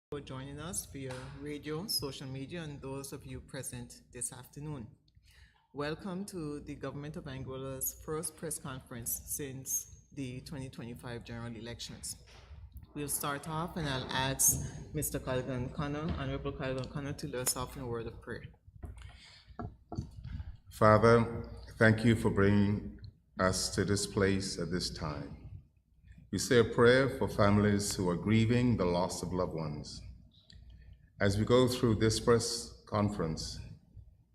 For joining us via radio, social media, and those of you present this afternoon. Welcome to the Government of Anguilla's first press conference since the 2025 general elections. We'll start off and I'll ask Mr. Colgan Connor, Honorable Colgan Connor, to lead us off in a word of prayer. Father, thank you for bringing us to this place at this time. We say a prayer for families who are grieving the loss of loved ones. As we go through this press conference,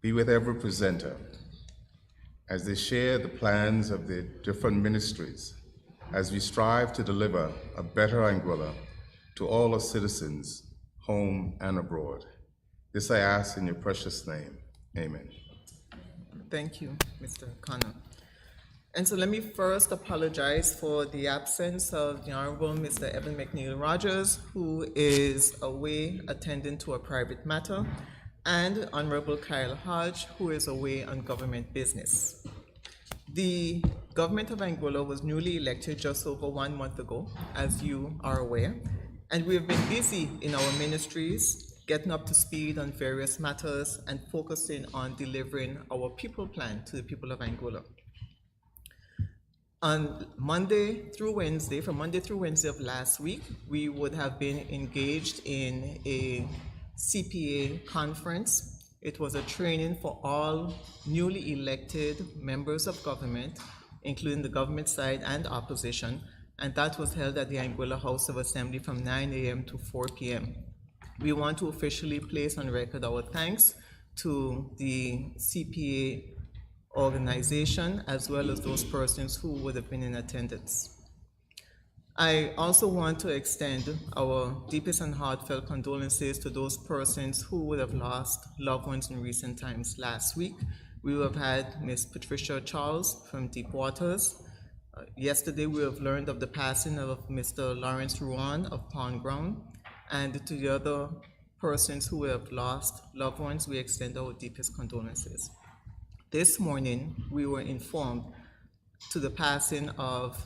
be with every presenter as they share the plans of the different ministries, as we strive to deliver a better Anguilla to all our citizens, home and abroad. This I ask in your precious name. Amen. Thank you, Mr. Connor. And so let me first apologize for the absence of the Honorable Mr. Evan McNeil Rogers, who is away attending to a private matter, and Honorable Kyle Hodge, who is away on government business. The government of Anguilla was newly elected just over 1 month ago, as you are aware, and we have been busy in our ministries, getting up to speed on various matters and focusing on delivering our people plan to the people of Anguilla. On Monday through Wednesday, from Monday through Wednesday of last week, we would have been engaged in a CPA conference. It was a training for all newly elected members of government, including the government side and opposition, and that was held at the Anguilla House of Assembly from 9 a.m. to 4 p.m. We want to officially place on record our thanks to the CPA organization, as well as those persons who would have been in attendance. I also want to extend our deepest and heartfelt condolences to those persons who would have lost loved ones in recent times. Last week, we have had Ms. Patricia Charles from Deep Waters. Yesterday, we have learned of the passing of Mr. Lawrence Ruan of Pond Ground, and to the other persons who have lost loved ones, we extend our deepest condolences. This morning, we were informed to the passing of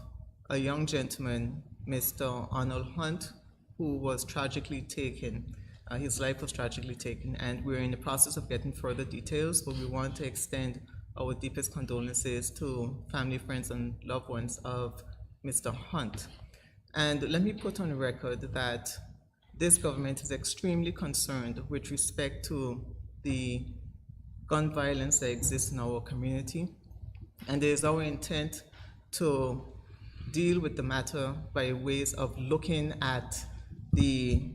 a young gentleman, Mr. Arnold Hunt, who was tragically taken. His life was tragically taken, and we're in the process of getting further details, but we want to extend our deepest condolences to family, friends, and loved ones of Mr. Hunt. And let me put on record that this government is extremely concerned with respect to the gun violence that exists in our community, and it is our intent to deal with the matter by ways of looking at the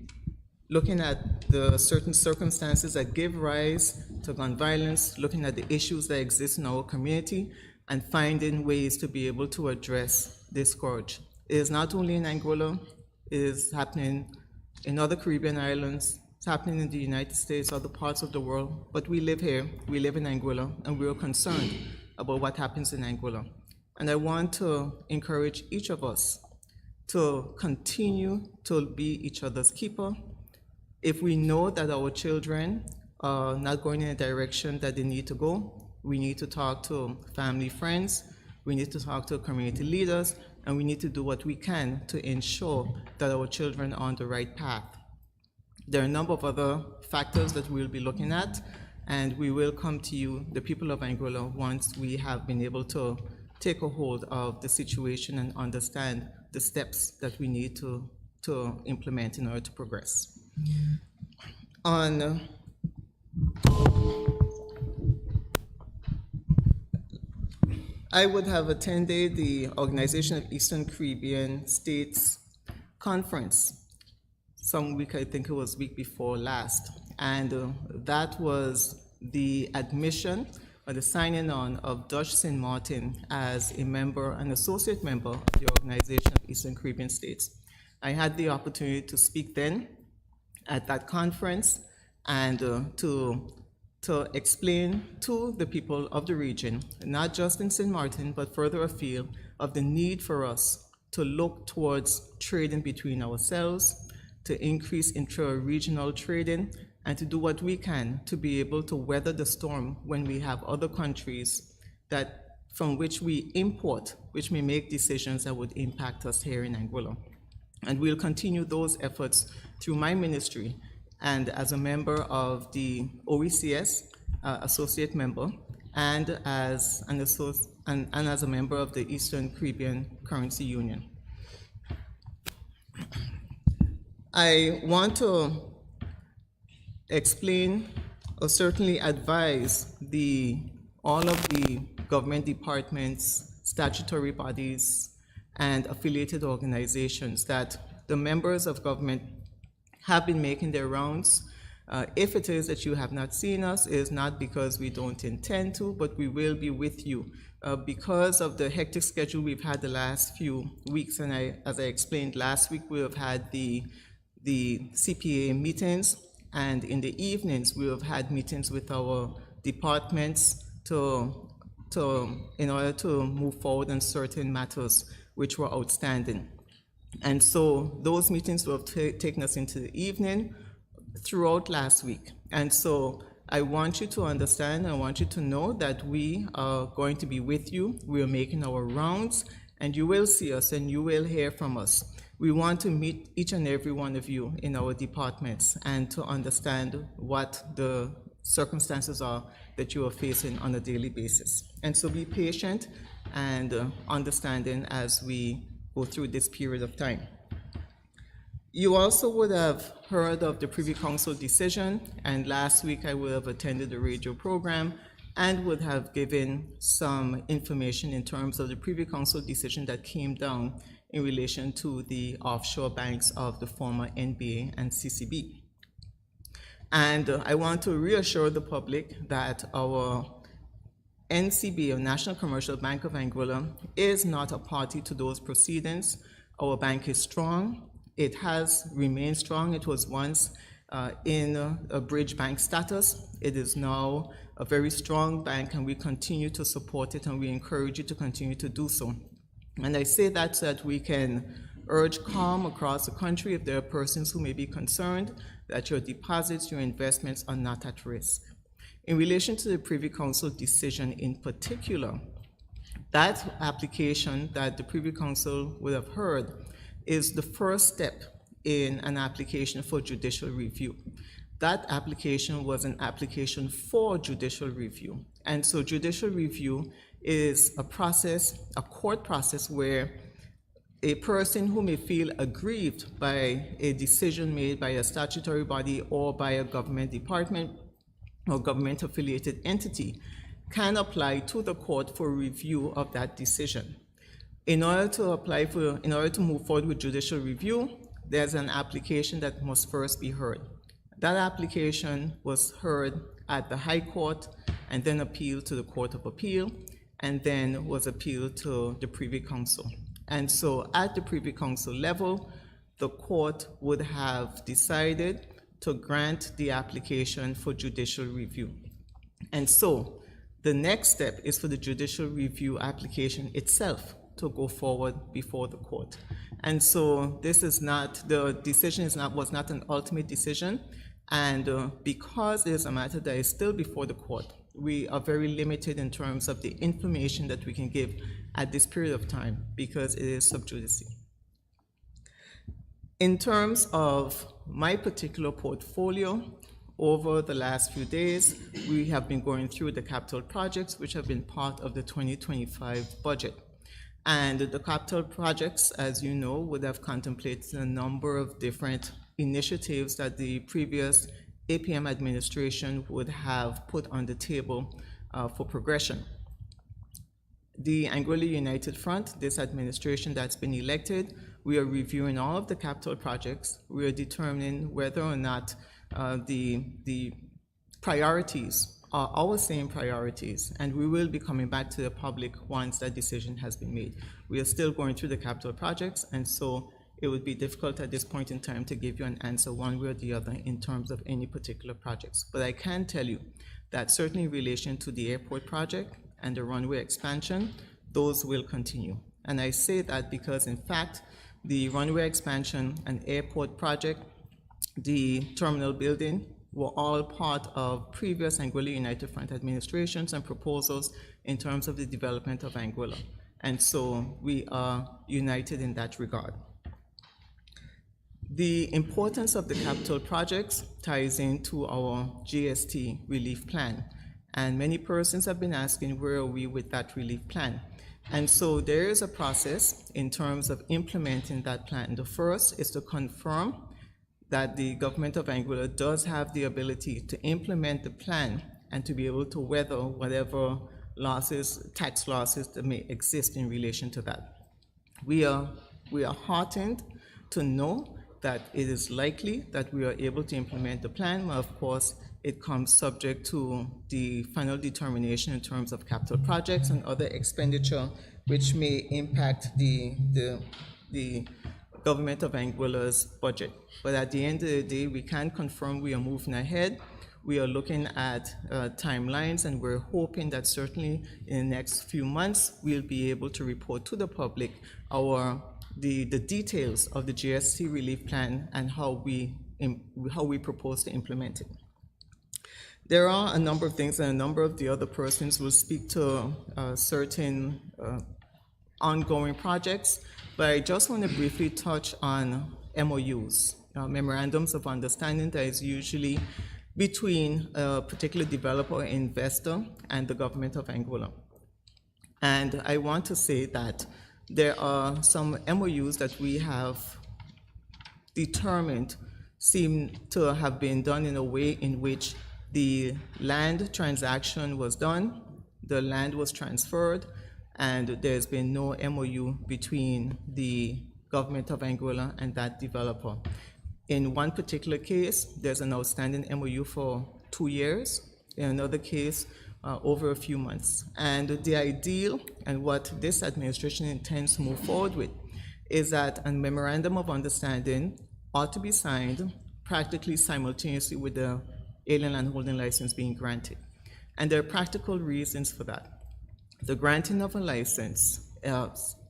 certain circumstances that give rise to gun violence, looking at the issues that exist in our community, and finding ways to be able to address this scourge. It is not only in Anguilla, it is happening in other Caribbean islands, it's happening in the United States, other parts of the world, but we live here, we live in Anguilla, and we are concerned about what happens in Anguilla. And I want to encourage each of us to continue to be each other's keeper. If we know that our children are not going in a direction that they need to go, we need to talk to family, friends, we need to talk to community leaders, and we need to do what we can to ensure that our children are on the right path. There are a number of other factors that we'll be looking at, and we will come to you, the people of Anguilla, once we have been able to take a hold of the situation and understand the steps that we need to implement in order to progress. I would have attended the Organization of Eastern Caribbean States conference some week, I think it was week before last, and that was the admission or the signing on of Dutch St. Martin as a member, an associate member of the Organization of Eastern Caribbean States. I had the opportunity to speak then at that conference and to explain to the people of the region, not just in St. Martin, but further afield, of the need for us to look towards trading between ourselves, to increase intra-regional trading, and to do what we can to be able to weather the storm when we have other countries from which we import, which may make decisions that would impact us here in Anguilla. And we'll continue those efforts through my ministry and as a member of the OECS, associate member, and as as a member of the Eastern Caribbean Currency Union. I want to explain or certainly advise all of the government departments, statutory bodies, and affiliated organizations that the members of government have been making their rounds. If it is that you have not seen us, it is not because we don't intend to, but we will be with you. Because of the hectic schedule we've had the last few weeks, and as I explained last week, we have had the CPA meetings, and in the evenings we have had meetings with our departments in order to move forward on certain matters which were outstanding. And so those meetings will have taken us into the evening throughout last week. And so I want you to understand, I want you to know that we are going to be with you. We are making our rounds, and you will see us and you will hear from us. We want to meet each and every one of you in our departments and to understand what the circumstances are that you are facing on a daily basis. And so be patient and understanding as we go through this period of time. You also would have heard of the Privy Council decision, and last week I would have attended the radio program and would have given some information in terms of the Privy Council decision that came down in relation to the offshore banks of the former NBA and CCB. And I want to reassure the public that our NCB, or National Commercial Bank of Anguilla, is not a party to those proceedings. Our bank is strong. It has remained strong. It was once in a bridge bank status. It is now a very strong bank, and we continue to support it, and we encourage you to continue to do so. And I say that so that we can urge calm across the country if there are persons who may be concerned that your deposits, your investments are not at risk. In relation to the Privy Council decision in particular, that application that the Privy Council would have heard is the first step in an application for judicial review. That application was an application for judicial review. And so judicial review is a process, a court process, where a person who may feel aggrieved by a decision made by a statutory body or by a government department or government-affiliated entity can apply to the court for review of that decision. In order to move forward with judicial review, there's an application that must first be heard. That application was heard at the High Court and then appealed to the Court of Appeal, and then was appealed to the Privy Council. And so at the Privy Council level, the court would have decided to grant the application for judicial review. And so the next step is for the judicial review application itself to go forward before the court. And so this is not, the decision was not an ultimate decision, and because it is a matter that is still before the court, we are very limited in terms of the information that we can give at this period of time because it is sub judice. In terms of my particular portfolio, over the last few days, we have been going through the capital projects which have been part of the 2025 budget. And the capital projects, as you know, would have contemplated a number of different initiatives that the previous APM administration would have put on the table for progression. The Anguilla United Front, this administration that's been elected, we are reviewing all of the capital projects. We are determining whether or not the priorities are our same priorities, and we will be coming back to the public once that decision has been made. We are still going through the capital projects, and so it would be difficult at this point in time to give you an answer one way or the other in terms of any particular projects. But I can tell you that certainly in relation to the airport project and the runway expansion, those will continue. And I say that because, in fact, the runway expansion and airport project, the terminal building, were all part of previous Anguilla United Front administrations and proposals in terms of the development of Anguilla. And so we are united in that regard. The importance of the capital projects ties into our GST relief plan. And many persons have been asking, where are we with that relief plan? And so there is a process in terms of implementing that plan. The first is to confirm that the government of Anguilla does have the ability to implement the plan and to be able to weather whatever losses, tax losses that may exist in relation to that. We are heartened to know that it is likely that we are able to implement the plan. Well, of course, it comes subject to the final determination in terms of capital projects and other expenditure which may impact the government of Anguilla's budget. But at the end of the day, we can confirm we are moving ahead. We are looking at timelines, and we're hoping that certainly in the next few months, we'll be able to report to the public the details of the GST relief plan and how we propose to implement it. There are a number of things, and a number of the other persons will speak to certain ongoing projects, but I just want to briefly touch on MOUs, memorandums of understanding, that is usually between a particular developer or investor and the government of Anguilla. And I want to say that there are some MOUs that we have determined seem to have been done in a way in which the land transaction was done, the land was transferred, and there's been no MOU between the government of Anguilla and that developer. In one particular case, there's an outstanding MOU for 2 years. In another case, over a few months. And the ideal, and what this administration intends to move forward with, is that a memorandum of understanding ought to be signed practically simultaneously with the alien land holding license being granted. And there are practical reasons for that. The granting of a license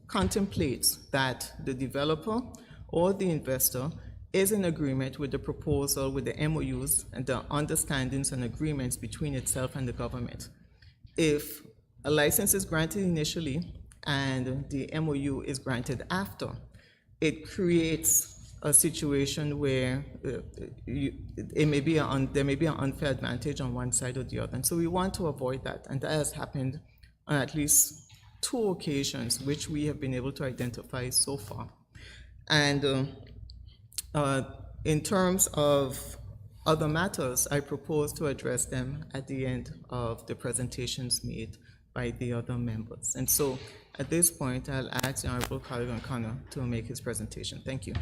contemplates that the developer or the investor is in agreement with the proposal, with the MOUs and the understandings and agreements between itself and the government. If a license is granted initially and the MOU is granted after, it creates a situation where there may be an unfair advantage on one side or the other. And so we want to avoid that, and that has happened on at least 2 occasions, which we have been able to identify so far. And in terms of other matters, I propose to address them at the end of the presentations made by the other members. And so at this point, I'll ask the Honorable Colleague O'Connor to make his presentation. Thank you.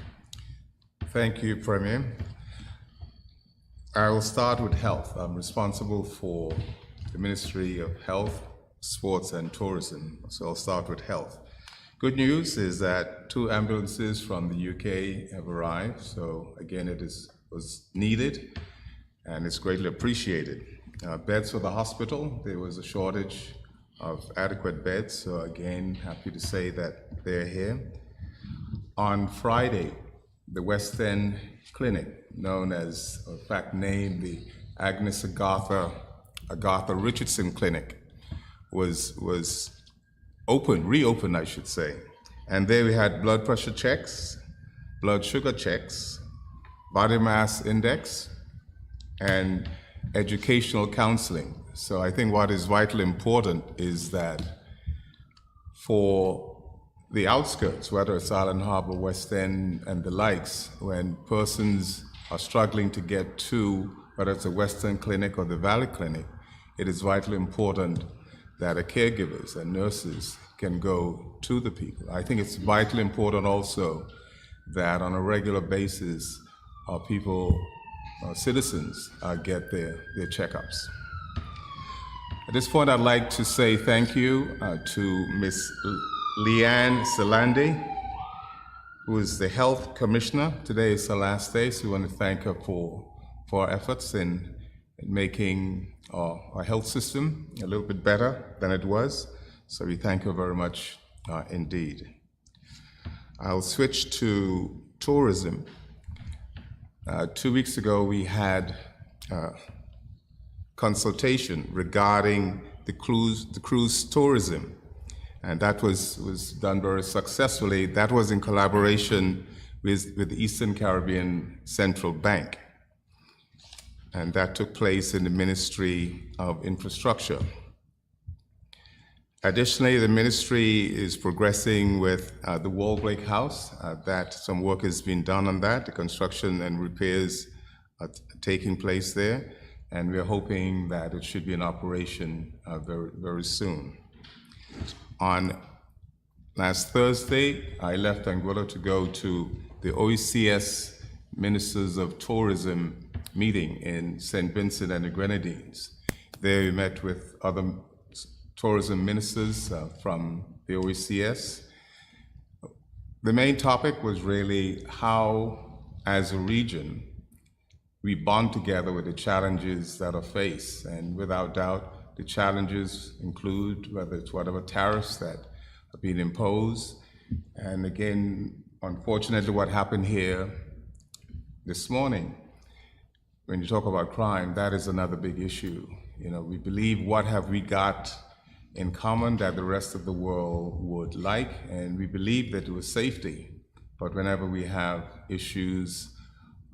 Thank you, Premier. I will start with health. I'm responsible for the Ministry of Health, Sports and Tourism, so I'll start with health. Good news is that 2 ambulances from the UK have arrived, so again, was needed, and it's greatly appreciated. Beds for the hospital, there was a shortage of adequate beds, so again, happy to say that they're here. On Friday, the West End Clinic, known as, in fact, named the Agnes Agatha Richardson Clinic, was reopened, I should say. And there we had blood pressure checks, blood sugar checks, body mass index, and educational counseling. So I think what is vitally important is that for the outskirts, whether it's Island Harbor, West End, and the likes, when persons are struggling to get to, whether it's the West End Clinic or the Valley Clinic, it is vitally important that the caregivers and nurses can go to the people. I think it's vitally important also that on a regular basis, our citizens get their checkups. At this point, I'd like to say thank you to Ms. Leanne Salande, who is the Health Commissioner. Today is her last day, so we want to thank her for her efforts in making our health system a little bit better than it was. So we thank her very much indeed. I'll switch to tourism. 2 weeks ago, we had consultation regarding the cruise tourism, and that was done very successfully. That was in collaboration with the Eastern Caribbean Central Bank. And that took place in the Ministry of Infrastructure. Additionally, the ministry is progressing with the Wallbreak House, that some work has been done on that. The construction and repairs are taking place there, and we're hoping that it should be in operation very, very soon. On last Thursday, I left Anguilla to go to the OECS Ministers of Tourism meeting in St. Vincent and the Grenadines. There we met with other tourism ministers from the OECS. The main topic was really how, as a region, we bond together with the challenges that are faced. And without doubt, the challenges include whether it's whatever tariffs that are being imposed. And again, unfortunately, what happened here this morning, when you talk about crime, that is another big issue. You know, we believe, what have we got in common that the rest of the world would like, and we believe that it was safety. But whenever we have issues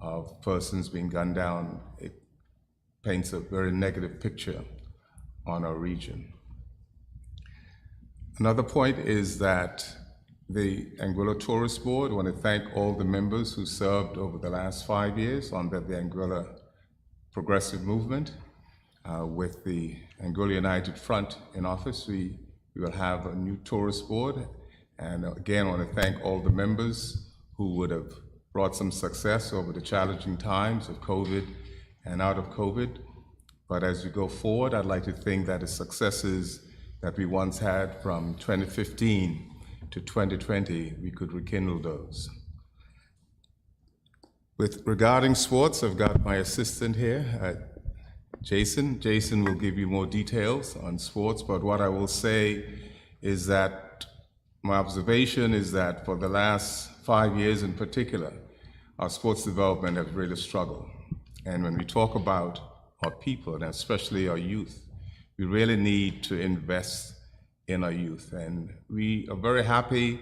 of persons being gunned down, it paints a very negative picture on our region. Another point is that the Anguilla Tourist Board, I want to thank all the members who served over the last 5 years under the Anguilla Progressive Movement. With the Anguilla United Front in office, we will have a new tourist board. And again, I want to thank all the members who would have brought some success over the challenging times of COVID and out of COVID. But as we go forward, I'd like to think that the successes that we once had from 2015 to 2020, we could rekindle those. Regarding sports, I've got my assistant here, Jason. Jason will give you more details on sports, but what I will say is that my observation is that for the last 5 years in particular, our sports development has really struggled. And when we talk about our people, and especially our youth, we really need to invest in our youth. And we are very happy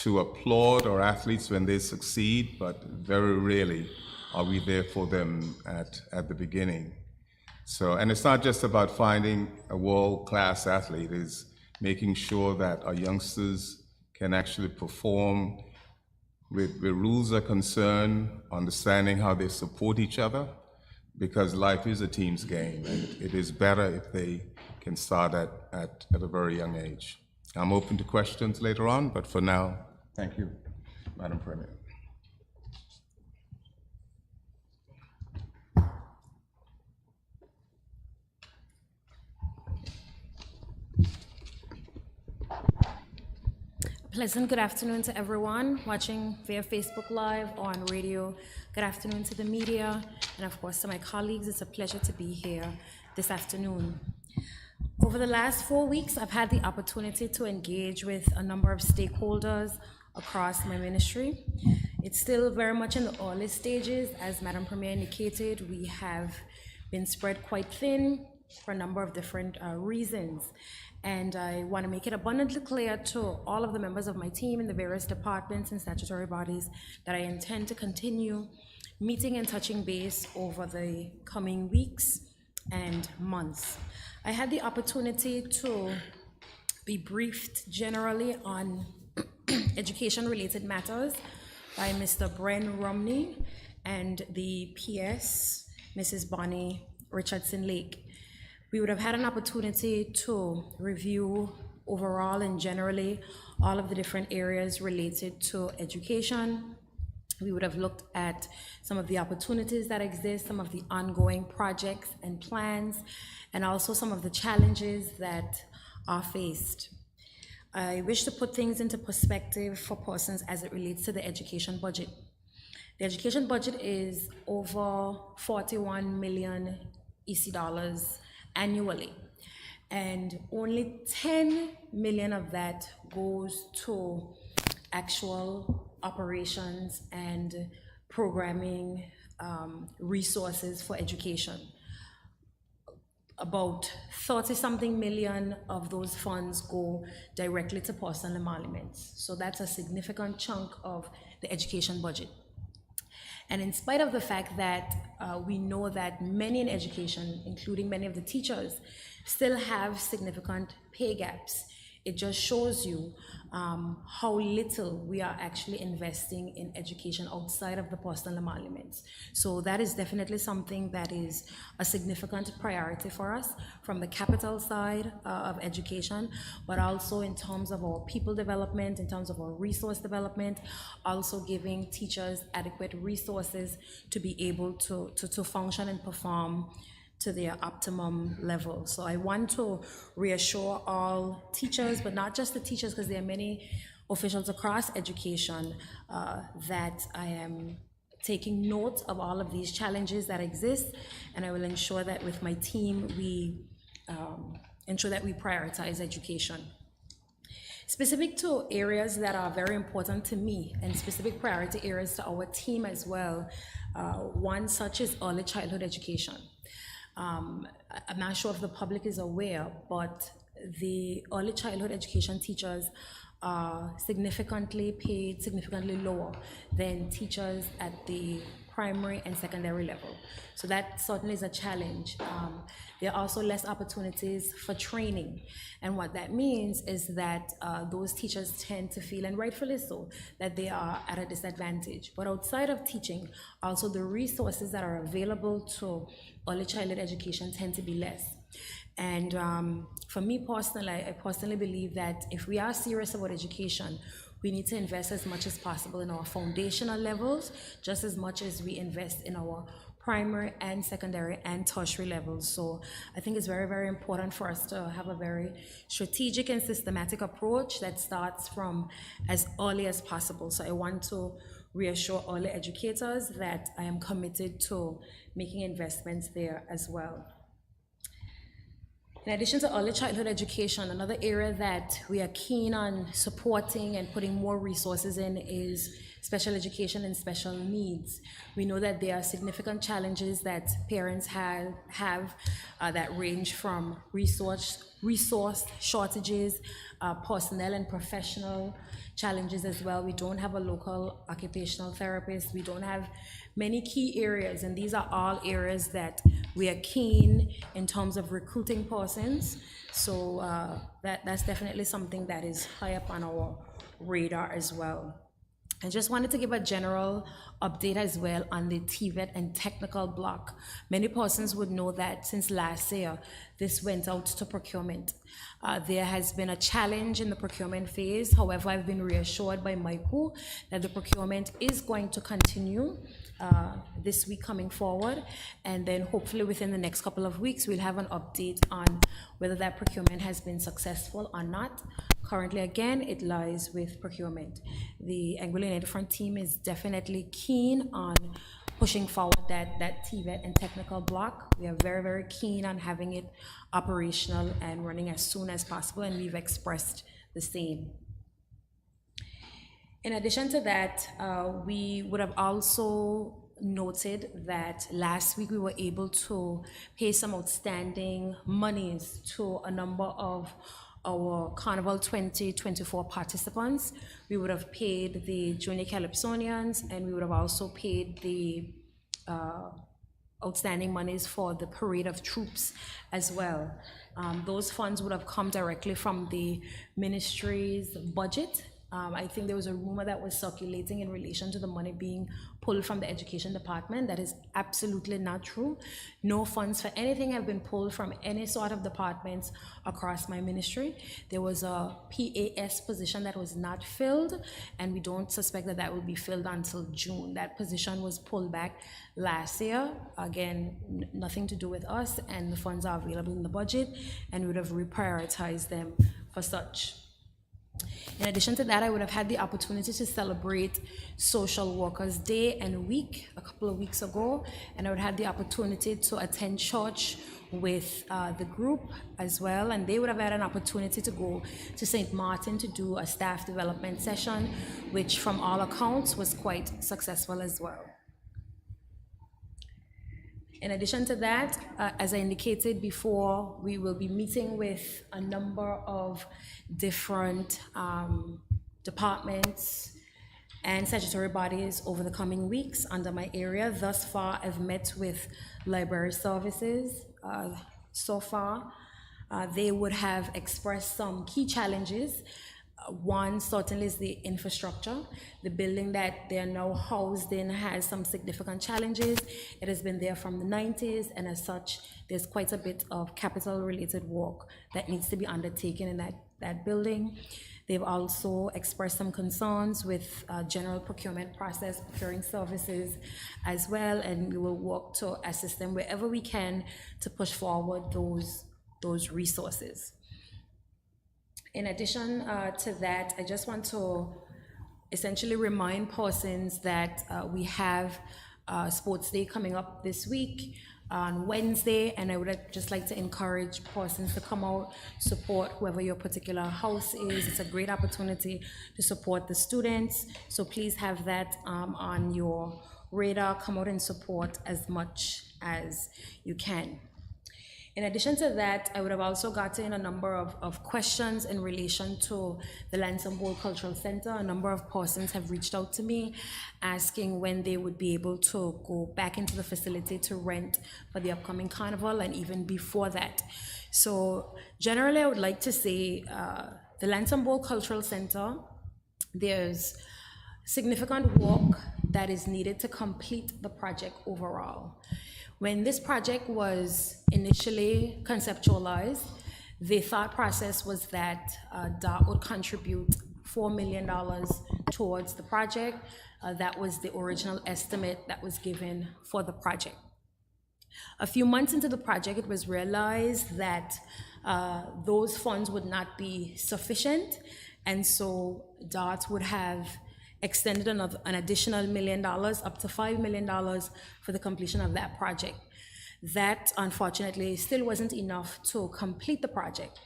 to applaud our athletes when they succeed, but very rarely are we there for them at the beginning. So, and it's not just about finding a world-class athlete, it's making sure that our youngsters can actually perform where rules are concerned, understanding how they support each other, because life is a team's game, and it is better if they can start at a very young age. I'm open to questions later on, but for now, thank you, Madam Premier. Pleasant good afternoon to everyone watching via Facebook Live or on radio. Good afternoon to the media, and of course to my colleagues. It's a pleasure to be here this afternoon. Over the last 4 weeks, I've had the opportunity to engage with a number of stakeholders across my ministry. It's still very much in the early stages. As Madam Premier indicated, we have been spread quite thin for a number of different reasons. And I want to make it abundantly clear to all of the members of my team in the various departments and statutory bodies that I intend to continue meeting and touching base over the coming weeks and months. I had the opportunity to be briefed generally on education-related matters by Mr. Bren Romney and the PS, Mrs. Bonnie Richardson-Lake. We would have had an opportunity to review overall and generally all of the different areas related to education. We would have looked at some of the opportunities that exist, some of the ongoing projects and plans, and also some of the challenges that are faced. I wish to put things into perspective for persons as it relates to the education budget. The education budget is over 41 million EC dollars annually, and only 10 million of that goes to actual operations and programming resources for education. about 30-something million of those funds go directly to personal emoluments. So that's a significant chunk of the education budget. And in spite of the fact that we know that many in education, including many of the teachers, still have significant pay gaps, it just shows you how little we are actually investing in education outside of the personal emoluments. So that is definitely something that is a significant priority for us from the capital side of education, but also in terms of our people development, in terms of our resource development, also giving teachers adequate resources to be able to function and perform to their optimum level. So I want to reassure all teachers, but not just the teachers, because there are many officials across education, that I am taking note of all of these challenges that exist, and I will ensure that with my team, we ensure that we prioritize education. Specific to areas that are very important to me and specific priority areas to our team as well, one such is early childhood education. I'm not sure if the public is aware, but the early childhood education teachers are significantly paid, significantly lower than teachers at the primary and secondary level. So that certainly is a challenge. There are also less opportunities for training. And what that means is that those teachers tend to feel, and rightfully so, that they are at a disadvantage. But outside of teaching, also the resources that are available to early childhood education tend to be less. And for me personally, I personally believe that if we are serious about education, we need to invest as much as possible in our foundational levels, just as much as we invest in our primary and secondary and tertiary levels. So I think it's very, very important for us to have a very strategic and systematic approach that starts from as early as possible. So I want to reassure early educators that I am committed to making investments there as well. In addition to early childhood education, another area that we are keen on supporting and putting more resources in is special education and special needs. We know that there are significant challenges that parents have that range from resource shortages, personnel and professional challenges as well. We don't have a local occupational therapist. We don't have many key areas, and these are all areas that we are keen in terms of recruiting persons. So that's definitely something that is high up on our radar as well. I just wanted to give a general update as well on the TVET and technical block. Many persons would know that since last year, this went out to procurement. There has been a challenge in the procurement phase. However, I've been reassured by Michael that the procurement is going to continue this week coming forward, and then hopefully within the next couple of weeks we'll have an update on whether that procurement has been successful or not. Currently, again, it lies with procurement. The Anguilla United Front team is definitely keen on pushing forward that TVET and technical block. We are very, very keen on having it operational and running as soon as possible, and we've expressed the same. In addition to that, we would have also noted that last week we were able to pay some outstanding monies to a number of our Carnival 2024 participants. We would have paid the Junior Calypsonians, and we would have also paid the outstanding monies for the Parade of Troops as well. Those funds would have come directly from the ministry's budget. I think there was a rumor that was circulating in relation to the money being pulled from the education department. That is absolutely not true. No funds for anything have been pulled from any sort of departments across my ministry. There was a PAS position that was not filled, and we don't suspect that that will be filled until June. That position was pulled back last year. Again, nothing to do with us, and the funds are available in the budget, and we would have reprioritized them for such. In addition to that, I would have had the opportunity to celebrate Social Workers Day and Week a couple of weeks ago, and I would have had the opportunity to attend church with the group as well, and they would have had an opportunity to go to St. Martin to do a staff development session, which from all accounts was quite successful as well. In addition to that, as I indicated before, we will be meeting with a number of different departments and statutory bodies over the coming weeks under my area. Thus far, I've met with library services. So far, they would have expressed some key challenges. One certainly is the infrastructure. The building that they're now housed in has some significant challenges. It has been there from the 90s, and as such, there's quite a bit of capital-related work that needs to be undertaken in that building. They've also expressed some concerns with general procurement process, procuring services as well, and we will work to assist them wherever we can to push forward those resources. In addition to that, I just want to essentially remind persons that we have Sports Day coming up this week on Wednesday, and I would just like to encourage persons to come out, support whoever your particular house is. It's a great opportunity to support the students, so please have that on your radar. Come out and support as much as you can. In addition to that, I would have also gotten a number of questions in relation to the Lansing Bowl Cultural Center. A number of persons have reached out to me asking when they would be able to go back into the facility to rent for the upcoming carnival and even before that. So generally, I would like to say the Lansing Bowl Cultural Center, there's significant work that is needed to complete the project overall. When this project was initially conceptualized, the thought process was that DOT would contribute $4 million towards the project. That was the original estimate that was given for the project. A few months into the project, it was realized that those funds would not be sufficient, and so DOT would have extended an additional $1 million, up to $5 million for the completion of that project. That, unfortunately, still wasn't enough to complete the project.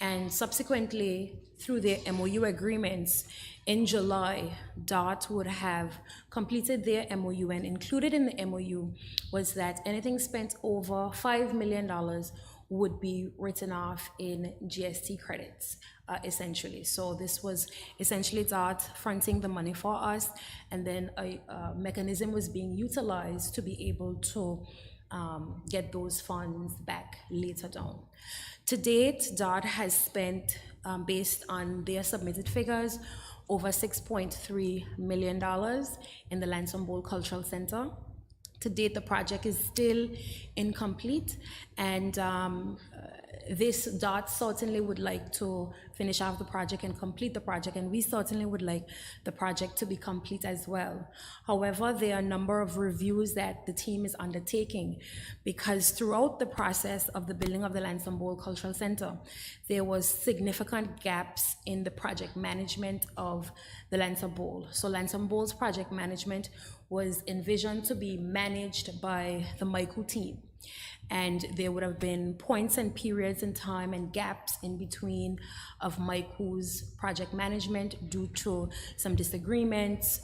And subsequently, through the MOU agreements, in July, DOT would have completed their MOU, and included in the MOU was that anything spent over $5 million would be written off in GST credits, essentially. So this was essentially DOT fronting the money for us, and then a mechanism was being utilized to be able to get those funds back later down. To date, DOT has spent, based on their submitted figures, over $6.3 million in the Lansing Bowl Cultural Center. To date, the project is still incomplete, and this DOT certainly would like to finish off the project and complete the project, and we certainly would like the project to be complete as well. However, there are a number of reviews that the team is undertaking, because throughout the process of the building of the Lansing Bowl Cultural Center, there was significant gaps in the project management of the Lansing Bowl. So Lansing Bowl's project management was envisioned to be managed by the MICU team. And there would have been points and periods in time and gaps in between of MICU's project management due to some disagreements,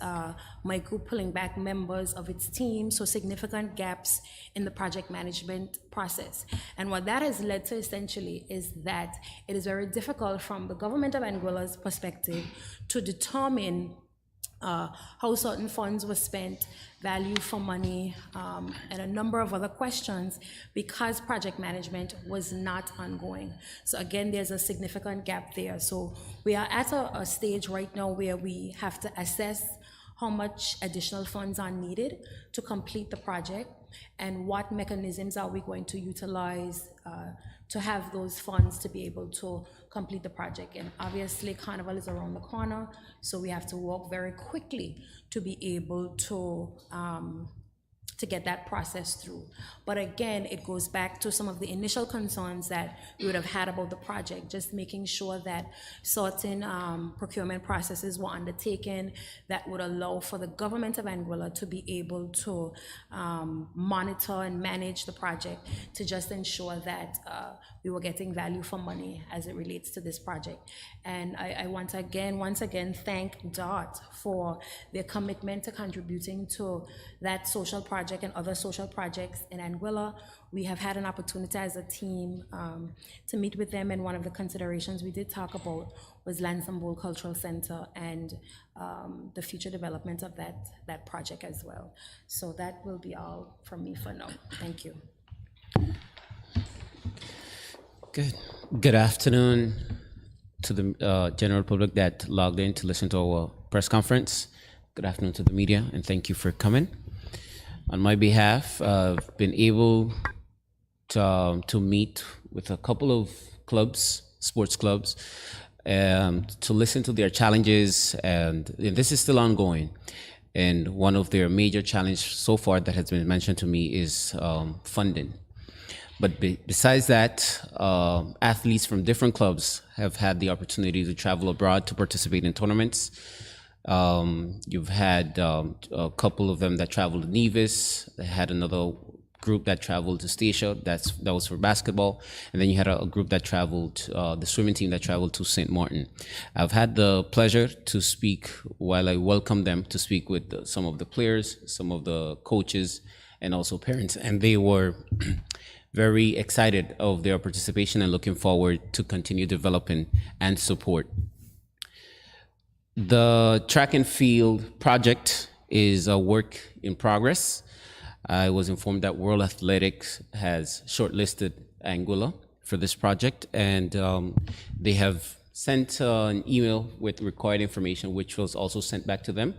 MICU pulling back members of its team, so significant gaps in the project management process. And what that has led to essentially is that it is very difficult from the government of Anguilla's perspective to determine how certain funds were spent, value for money, and a number of other questions, because project management was not ongoing. So again, there's a significant gap there. So we are at a stage right now where we have to assess how much additional funds are needed to complete the project, and what mechanisms are we going to utilize to have those funds to be able to complete the project. And obviously Carnival is around the corner, so we have to work very quickly to be able to get that process through. But again, it goes back to some of the initial concerns that we would have had about the project, just making sure that certain procurement processes were undertaken that would allow for the government of Anguilla to be able to monitor and manage the project, to just ensure that we were getting value for money as it relates to this project. And I want to once again thank DOT for their commitment to contributing to that social project project and other social projects in Anguilla. We have had an opportunity as a team to meet with them, and one of the considerations we did talk about was Lansambole Cultural Center and the future development of that project as well. So that will be all from me for now. Thank you. Good afternoon to the general public that logged in to listen to our press conference. Good afternoon to the media, and thank you for coming. On my behalf, I've been able to meet with a couple of clubs, sports clubs, to listen to their challenges, and this is still ongoing. And one of their major challenges so far that has been mentioned to me is funding. But besides that, athletes from different clubs have had the opportunity to travel abroad to participate in tournaments. You've had a couple of them that traveled to Nevis. They had another group that traveled to Statia. That was for basketball. And then you had a group that traveled, the swimming team that traveled to St. Martin. I've had the pleasure to speak, while I welcome them, to speak with some of the players, some of the coaches, and also parents. And they were very excited of their participation and looking forward to continue developing and support. The track and field project is a work in progress. I was informed that World Athletics has shortlisted Anguilla for this project, and they have sent an email with required information, which was also sent back to them.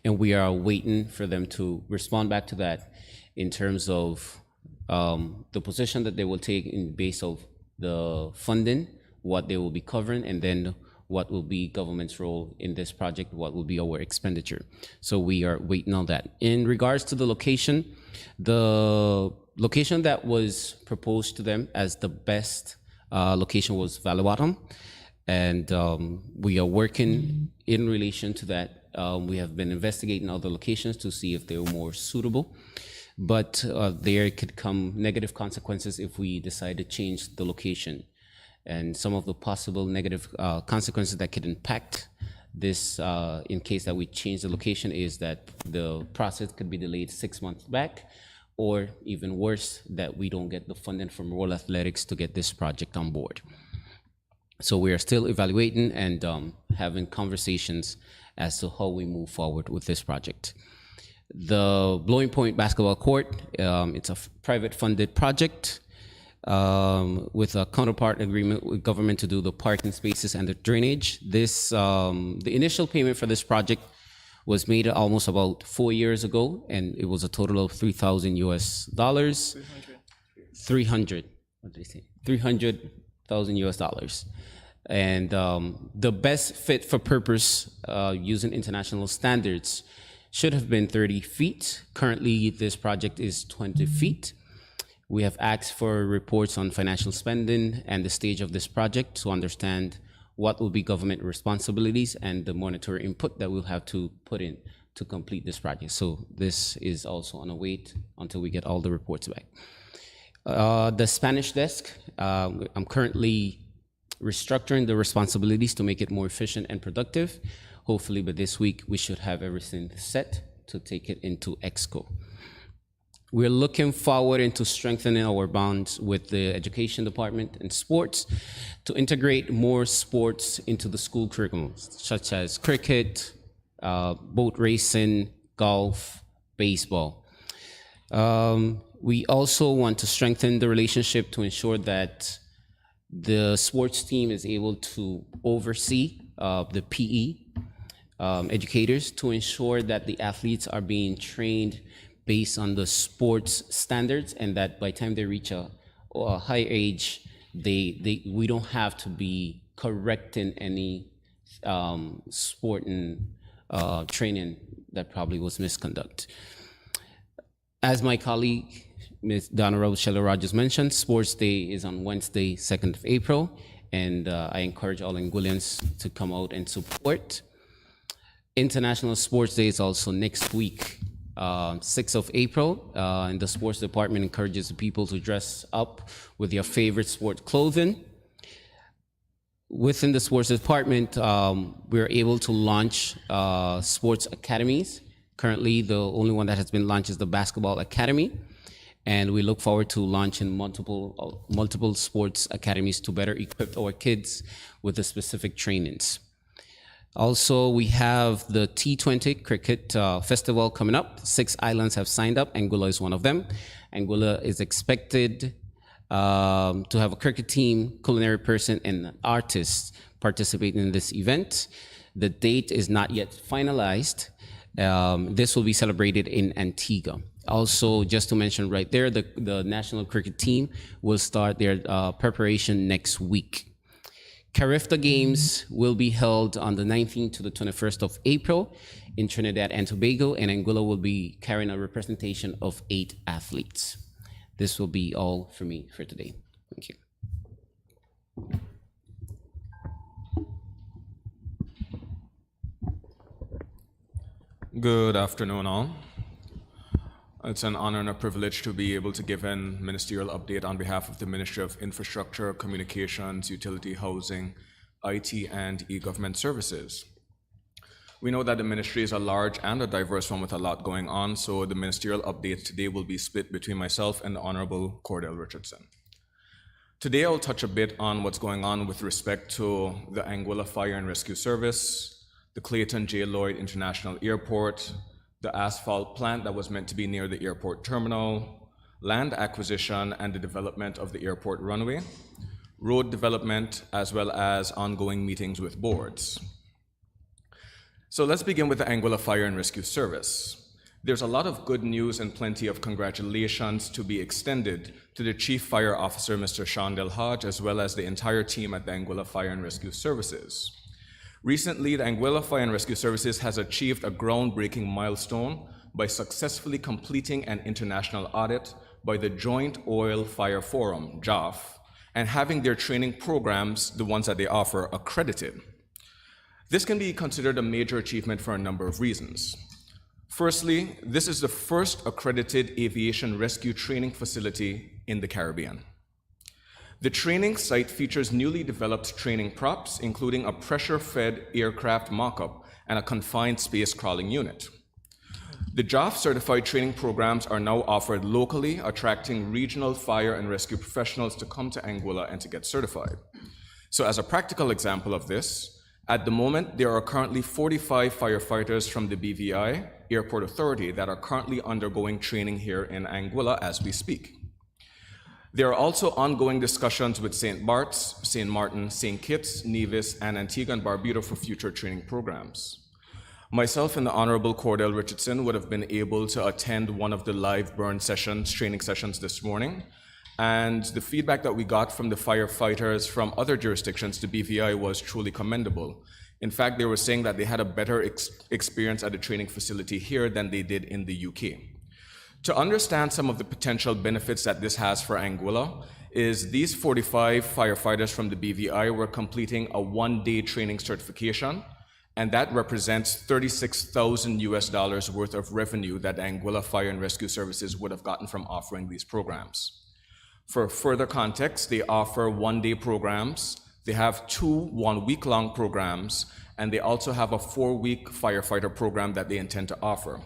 And we are waiting for them to respond back to that in terms of the position that they will take in base of the funding, what they will be covering, and then what will be government's role in this project, what will be our expenditure. So we are waiting on that. In regards to the location that was proposed to them as the best location was Valuatum, and we are working in relation to that. We have been investigating other locations to see if they were more suitable. But there could come negative consequences if we decide to change the location. And some of the possible negative consequences that could impact this in case that we change the location is that the process could be delayed 6 months back, or even worse, that we don't get the funding from World Athletics to get this project on board. So we are still evaluating and having conversations as to how we move forward with this project. The Blowing Point basketball court, it's a private funded project with a counterpart agreement with government to do the parking spaces and the drainage. This, the initial payment for this project was made almost about 4 years ago, and it was a total of $3,000 US. 300, what did they say? $300,000 US. And the best fit for purpose using international standards should have been 30 feet. Currently, this project is 20 feet. We have asked for reports on financial spending and the stage of this project to understand what will be government responsibilities and the monetary input that we'll have to put in to complete this project. So this is also on a wait until we get all the reports back. The Spanish desk, I'm currently restructuring the responsibilities to make it more efficient and productive. Hopefully by this week, we should have everything set to take it into Exco. We're looking forward into strengthening our bonds with the education department and sports to integrate more sports into the school curriculum, such as cricket, boat racing, golf, baseball. We also want to strengthen the relationship to ensure that the sports team is able to oversee the PE educators to ensure that the athletes are being trained based on the sports standards, and that by the time they reach a high age, we don't have to be correcting any sporting training that probably was misconduct. As my colleague, Ms. Donna Rochelle Rogers mentioned, Sports Day is on Wednesday, 2nd of April, and I encourage all Anguillians to come out and support. International Sports Day is also next week, 6th of April, and the sports department encourages the people to dress up with their favorite sport clothing. Within the sports department, we're able to launch sports academies Currently, the only one that has been launched is the basketball academy, and we look forward to launching multiple sports academies to better equip our kids with the specific trainings. Also, we have the T20 Cricket Festival coming up. 6 islands have signed up. Anguilla is one of them. Anguilla is expected to have a cricket team, culinary person, and artists participating in this event. The date is not yet finalized. This will be celebrated in Antigua. Also, just to mention right there, the national cricket team will start their preparation next week. Carifta Games will be held on the 19th to the 21st of April in Trinidad and Tobago, and Anguilla will be carrying a representation of 8 athletes. This will be all for me for today. Thank you. Good afternoon, all. It's an honor and a privilege to be able to give a ministerial update on behalf of the Ministry of Infrastructure, Communications, Utility, Housing, IT, and e-government services. We know that the ministry is a large and a diverse one with a lot going on, so the ministerial update today will be split between myself and the Honorable Cordell Richardson. Today, I'll touch a bit on what's going on with respect to the Anguilla Fire and Rescue Service, the Clayton J. Lloyd International Airport, the asphalt plant that was meant to be near the airport terminal, land acquisition and the development of the airport runway, road development, as well as ongoing meetings with boards. So let's begin with the Anguilla Fire and Rescue Service. There's a lot of good news and plenty of congratulations to be extended to the Chief Fire Officer, Mr. Sean Del Hodge, as well as the entire team at the Anguilla Fire and Rescue Services. Recently, the Anguilla Fire and Rescue Services has achieved a groundbreaking milestone by successfully completing an international audit by the Joint Oil Fire Forum, JOF, and having their training programs, the ones that they offer, accredited. This can be considered a major achievement for a number of reasons. Firstly, this is the first accredited aviation rescue training facility in the Caribbean. The training site features newly developed training props, including a pressure-fed aircraft mock-up and a confined space crawling unit. The JOF certified training programs are now offered locally, attracting regional fire and rescue professionals to come to Anguilla and to get certified. So as a practical example of this, at the moment, there are currently 45 firefighters from the BVI Airport Authority that are currently undergoing training here in Anguilla as we speak. There are also ongoing discussions with St. Bart's, St. Martin, St. Kitts, Nevis, and Antigua and Barbuda for future training programs. Myself and the Honorable Cordell Richardson would have been able to attend one of the live burn sessions, training sessions this morning, and the feedback that we got from the firefighters from other jurisdictions to BVI was truly commendable. In fact, they were saying that they had a better experience at the training facility here than they did in the UK. To understand some of the potential benefits that this has for Anguilla is these 45 firefighters from the BVI were completing a 1-day training certification, and that represents $36,000 worth of revenue that Anguilla Fire and Rescue Services would have gotten from offering these programs. For further context, they offer 1-day programs, they have 2 1-week-long programs, and they also have a 4-week firefighter program that they intend to offer.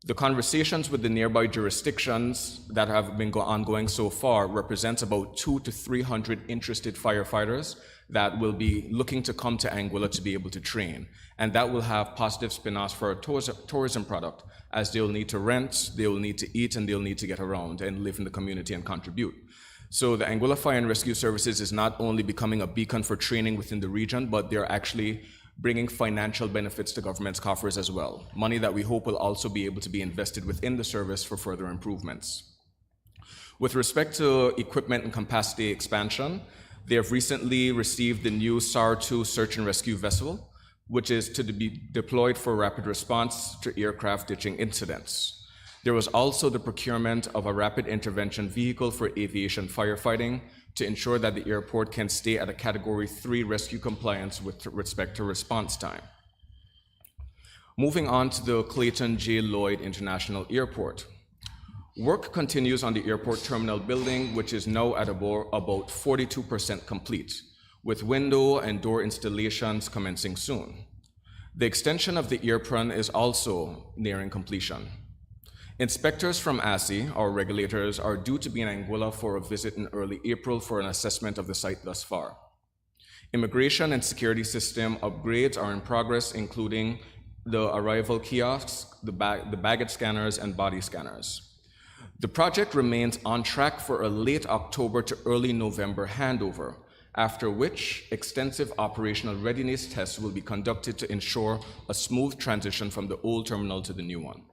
The conversations with the nearby jurisdictions that have been ongoing so far represents about 200 to 300 interested firefighters that will be looking to come to Anguilla to be able to train. And that will have positive spin-offs for a tourism product, as they'll need to rent, they'll need to eat, and they'll need to get around and live in the community and contribute. So the Anguilla Fire and Rescue Services is not only becoming a beacon for training within the region, but they're actually bringing financial benefits to government's coffers as well. Money that we hope will also be able to be invested within the service for further improvements. With respect to equipment and capacity expansion, they have recently received the new SAR-2 search and rescue vessel, which is to be deployed for rapid response to aircraft ditching incidents. There was also the procurement of a rapid intervention vehicle for aviation firefighting to ensure that the airport can stay at a Category 3 rescue compliance with respect to response time. Moving on to the Clayton J. Lloyd International Airport. Work continues on the airport terminal building, which is now at about 42% complete, with window and door installations commencing soon. The extension of the apron is also nearing completion. Inspectors from ASSI, our regulators, are due to be in Anguilla for a visit in early April for an assessment of the site thus far. Immigration and security system upgrades are in progress, including the arrival kiosks, the baggage scanners, and body scanners. The project remains on track for a late October to early November handover, after which extensive operational readiness tests will be conducted to ensure a smooth transition from the old terminal to the new one.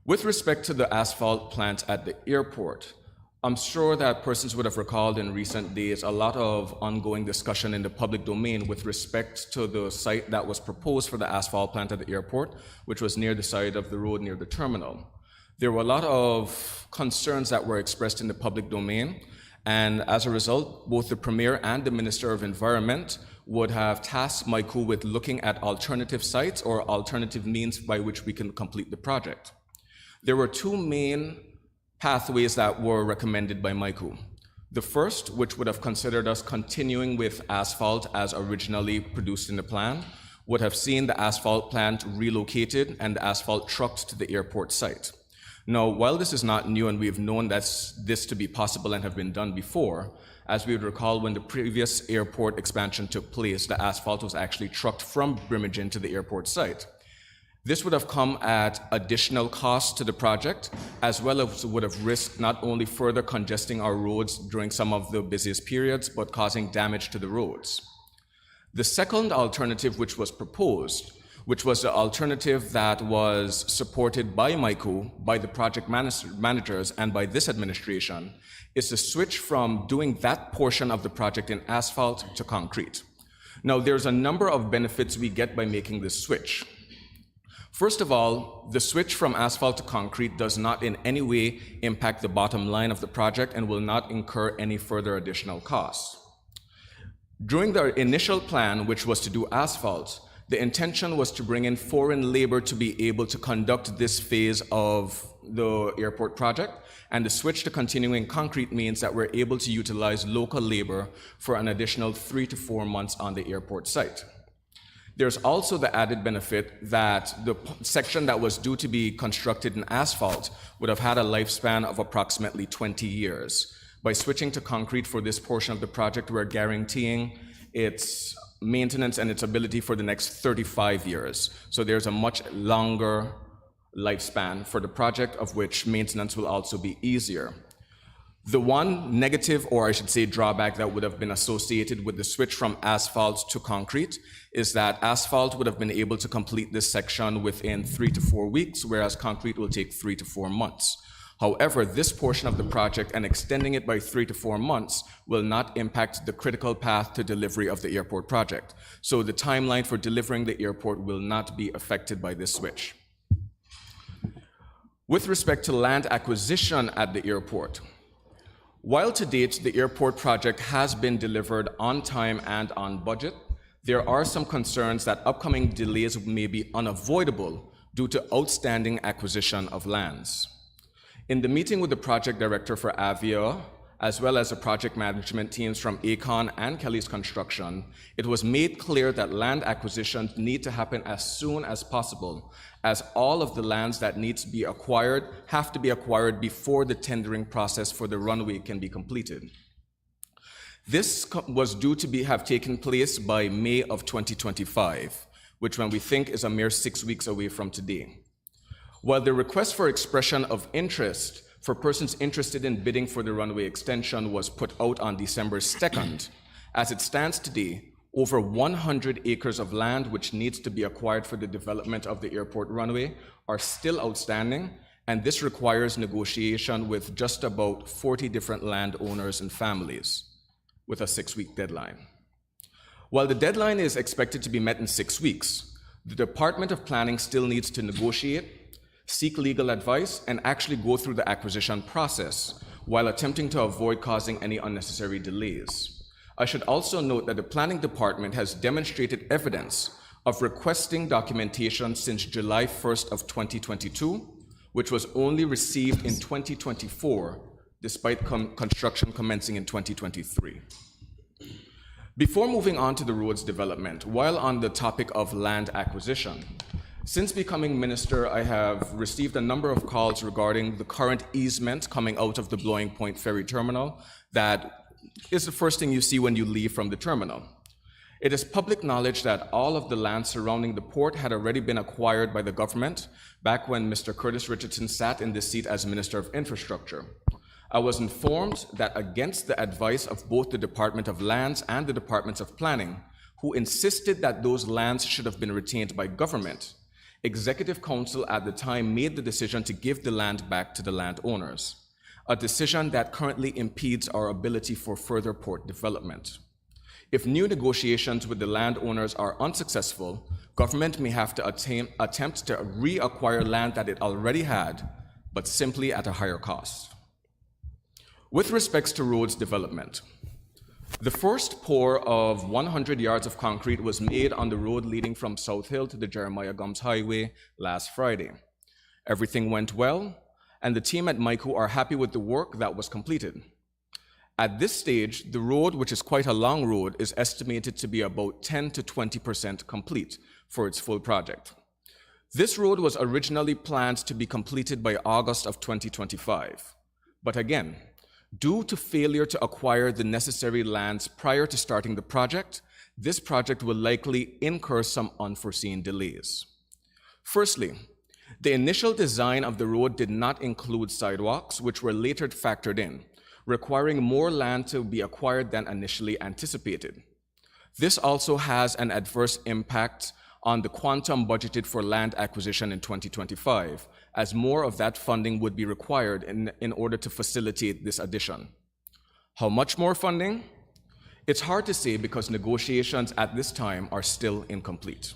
With respect to the asphalt plant at the airport, I'm sure that persons would have recalled in recent days a lot of ongoing discussion in the public domain with respect to the site that was proposed for the asphalt plant at the airport, which was near the side of the road near the terminal. There were a lot of concerns that were expressed in the public domain, and as a result, both the Premier and the Minister of Environment would have tasked MICU with looking at alternative sites or alternative means by which we can complete the project. There were two main pathways that were recommended by MICU. The first, which would have considered us continuing with asphalt as originally produced in the plan, would have seen the asphalt plant relocated and the asphalt trucked to the airport site. Now, while this is not new and we've known this to be possible and have been done before, as we would recall when the previous airport expansion took place, the asphalt was actually trucked from Brimagin to the airport site. This would have come at additional cost to the project, as well as would have risked not only further congesting our roads during some of the busiest periods, but causing damage to the roads. The second alternative which was proposed, which was the alternative that was supported by MICU, by the project managers, and by this administration, is to switch from doing that portion of the project in asphalt to concrete. Now, there's a number of benefits we get by making this switch. First of all, the switch from asphalt to concrete does not in any way impact the bottom line of the project and will not incur any further additional costs. During the initial plan, which was to do asphalt, the intention was to bring in foreign labor to be able to conduct this phase of the airport project, and the switch to continuing concrete means that we're able to utilize local labor for an additional 3 to 4 months on the airport site. There's also the added benefit that the section that was due to be constructed in asphalt would have had a lifespan of approximately 20 years. By switching to concrete for this portion of the project, we're guaranteeing its maintenance and its ability for the next 35 years. So there's a much longer lifespan for the project, of which maintenance will also be easier. The one negative, or I should say drawback, that would have been associated with the switch from asphalt to concrete is that asphalt would have been able to complete this section within 3 to 4 weeks, whereas concrete will take 3 to 4 months. However, this portion of the project and extending it by 3 to 4 months will not impact the critical path to delivery of the airport project. So the timeline for delivering the airport will not be affected by this switch. With respect to land acquisition at the airport, while to date the airport project has been delivered on time and on budget, there are some concerns that upcoming delays may be unavoidable due to outstanding acquisition of lands. In the meeting with the project director for Avia, as well as the project management teams from Acon and Kelly's Construction, it was made clear that land acquisitions need to happen as soon as possible, as all of the lands that need to be acquired have to be acquired before the tendering process for the runway can be completed. This was due to have taken place by May of 2025, which when we think is a mere 6 weeks away from today. While the request for expression of interest for persons interested in bidding for the runway extension was put out on December 2nd, as it stands today, over 100 acres of land which needs to be acquired for the development of the airport runway are still outstanding, and this requires negotiation with just about 40 different landowners and families, with a 6-week deadline. While the deadline is expected to be met in 6 weeks, the Department of Planning still needs to negotiate, seek legal advice, and actually go through the acquisition process while attempting to avoid causing any unnecessary delays. I should also note that the Planning Department has demonstrated evidence of requesting documentation since July 1st of 2022, which was only received in 2024, despite construction commencing in 2023. Before moving on to the roads development, while on the topic of land acquisition, since becoming minister, I have received a number of calls regarding the current easement coming out of the Blowing Point Ferry Terminal that is the first thing you see when you leave from the terminal. It is public knowledge that all of the land surrounding the port had already been acquired by the government back when Mr. Curtis Richardson sat in this seat as Minister of Infrastructure. I was informed that against the advice of both the Department of Lands and the Departments of Planning, who insisted that those lands should have been retained by government, Executive Council at the time made the decision to give the land back to the landowners, a decision that currently impedes our ability for further port development. If new negotiations with the landowners are unsuccessful, government may have to attempt to reacquire land that it already had, but simply at a higher cost. With respects to roads development, the first pour of 100 yards of concrete was made on the road leading from South Hill to the Jeremiah Gums Highway last Friday. Everything went well, and the team at MICO are happy with the work that was completed. At this stage, the road, which is quite a long road, is estimated to be about 10 to 20% complete for its full project. This road was originally planned to be completed by August of 2025, but again, due to failure to acquire the necessary lands prior to starting the project, this project will likely incur some unforeseen delays. Firstly, the initial design of the road did not include sidewalks, which were later factored in, requiring more land to be acquired than initially anticipated. This also has an adverse impact on the quantum budgeted for land acquisition in 2025, as more of that funding would be required in order to facilitate this addition. How much more funding? It's hard to say because negotiations at this time are still incomplete.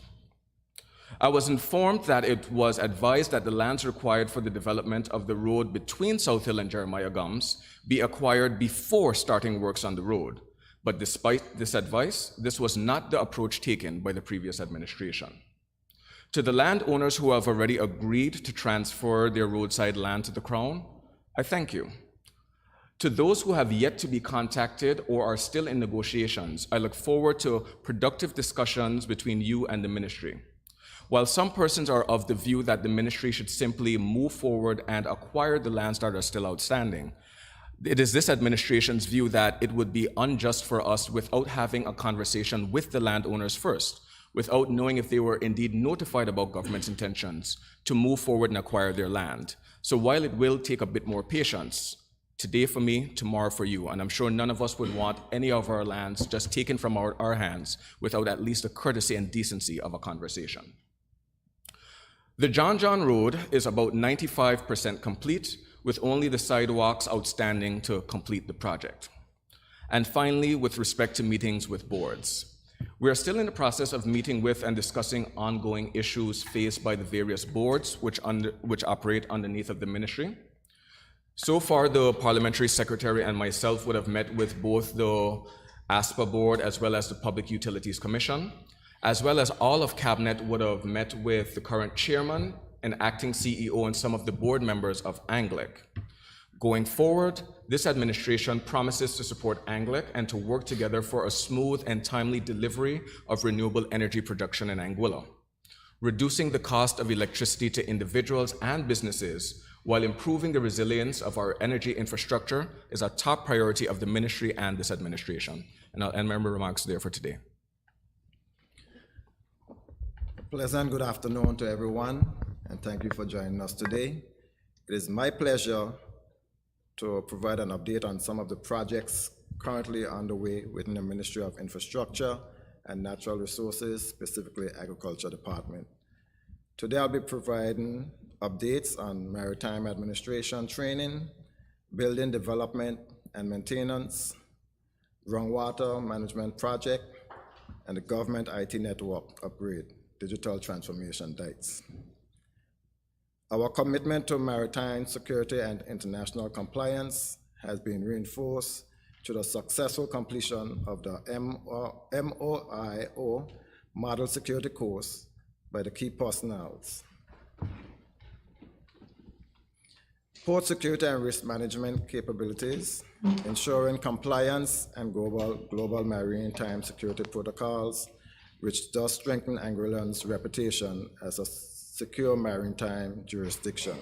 I was informed that it was advised that the lands required for the development of the road between South Hill and Jeremiah Gums be acquired before starting works on the road. But despite this advice, this was not the approach taken by the previous administration. To the landowners who have already agreed to transfer their roadside land to the Crown, I thank you. To those who have yet to be contacted or are still in negotiations, I look forward to productive discussions between you and the ministry. While some persons are of the view that the ministry should simply move forward and acquire the lands that are still outstanding, it is this administration's view that it would be unjust for us without having a conversation with the landowners first, without knowing if they were indeed notified about government's intentions to move forward and acquire their land. So while it will take a bit more patience, today for me, tomorrow for you, and I'm sure none of us would want any of our lands just taken from our hands without at least the courtesy and decency of a conversation. The John John Road is about 95% complete, with only the sidewalks outstanding to complete the project. And finally, with respect to meetings with boards, we are still in the process of meeting with and discussing ongoing issues faced by the various boards which operate underneath of the ministry. So far, the parliamentary secretary and myself would have met with both the ASPA board as well as the Public Utilities Commission, as well as all of cabinet would have met with the current chairman and acting CEO and some of the board members of Anguilla. Going forward, this administration promises to support Anguilla and to work together for a smooth and timely delivery of renewable energy production in Anguilla. Reducing the cost of electricity to individuals and businesses while improving the resilience of our energy infrastructure is a top priority of the ministry and this administration. And I'll end my remarks there for today. Pleasant good afternoon to everyone, and thank you for joining us today. It is my pleasure to provide an update on some of the projects currently underway within the Ministry of Infrastructure and Natural Resources, specifically Agriculture Department. Today I'll be providing updates on maritime administration training, building development and maintenance, groundwater management project, and the government IT network upgrade, digital transformation DITES. Our commitment to maritime security and international compliance has been reinforced through the successful completion of the MOIO Model Security Course by the key personnel. port security and risk management capabilities, ensuring compliance and global maritime security protocols, which does strengthen Anguilla's reputation as a secure maritime jurisdiction.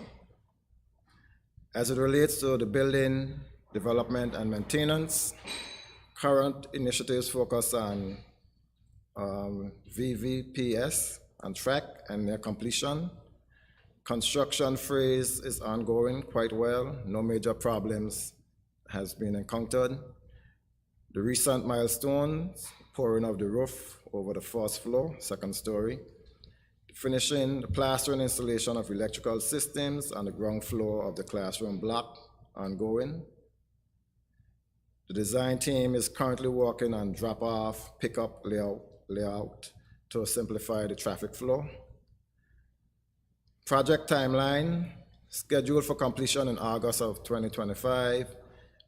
As it relates to the building, development, and maintenance, current initiatives focus on VVPS on track and near completion. Construction phase is ongoing quite well. No major problems has been encountered. The recent milestones, pouring of the roof over the first floor, second story, finishing the plastering installation of electrical systems on the ground floor of the classroom block, ongoing. The design team is currently working on drop-off, pickup layout to simplify the traffic flow. Project timeline, scheduled for completion in August of 2025,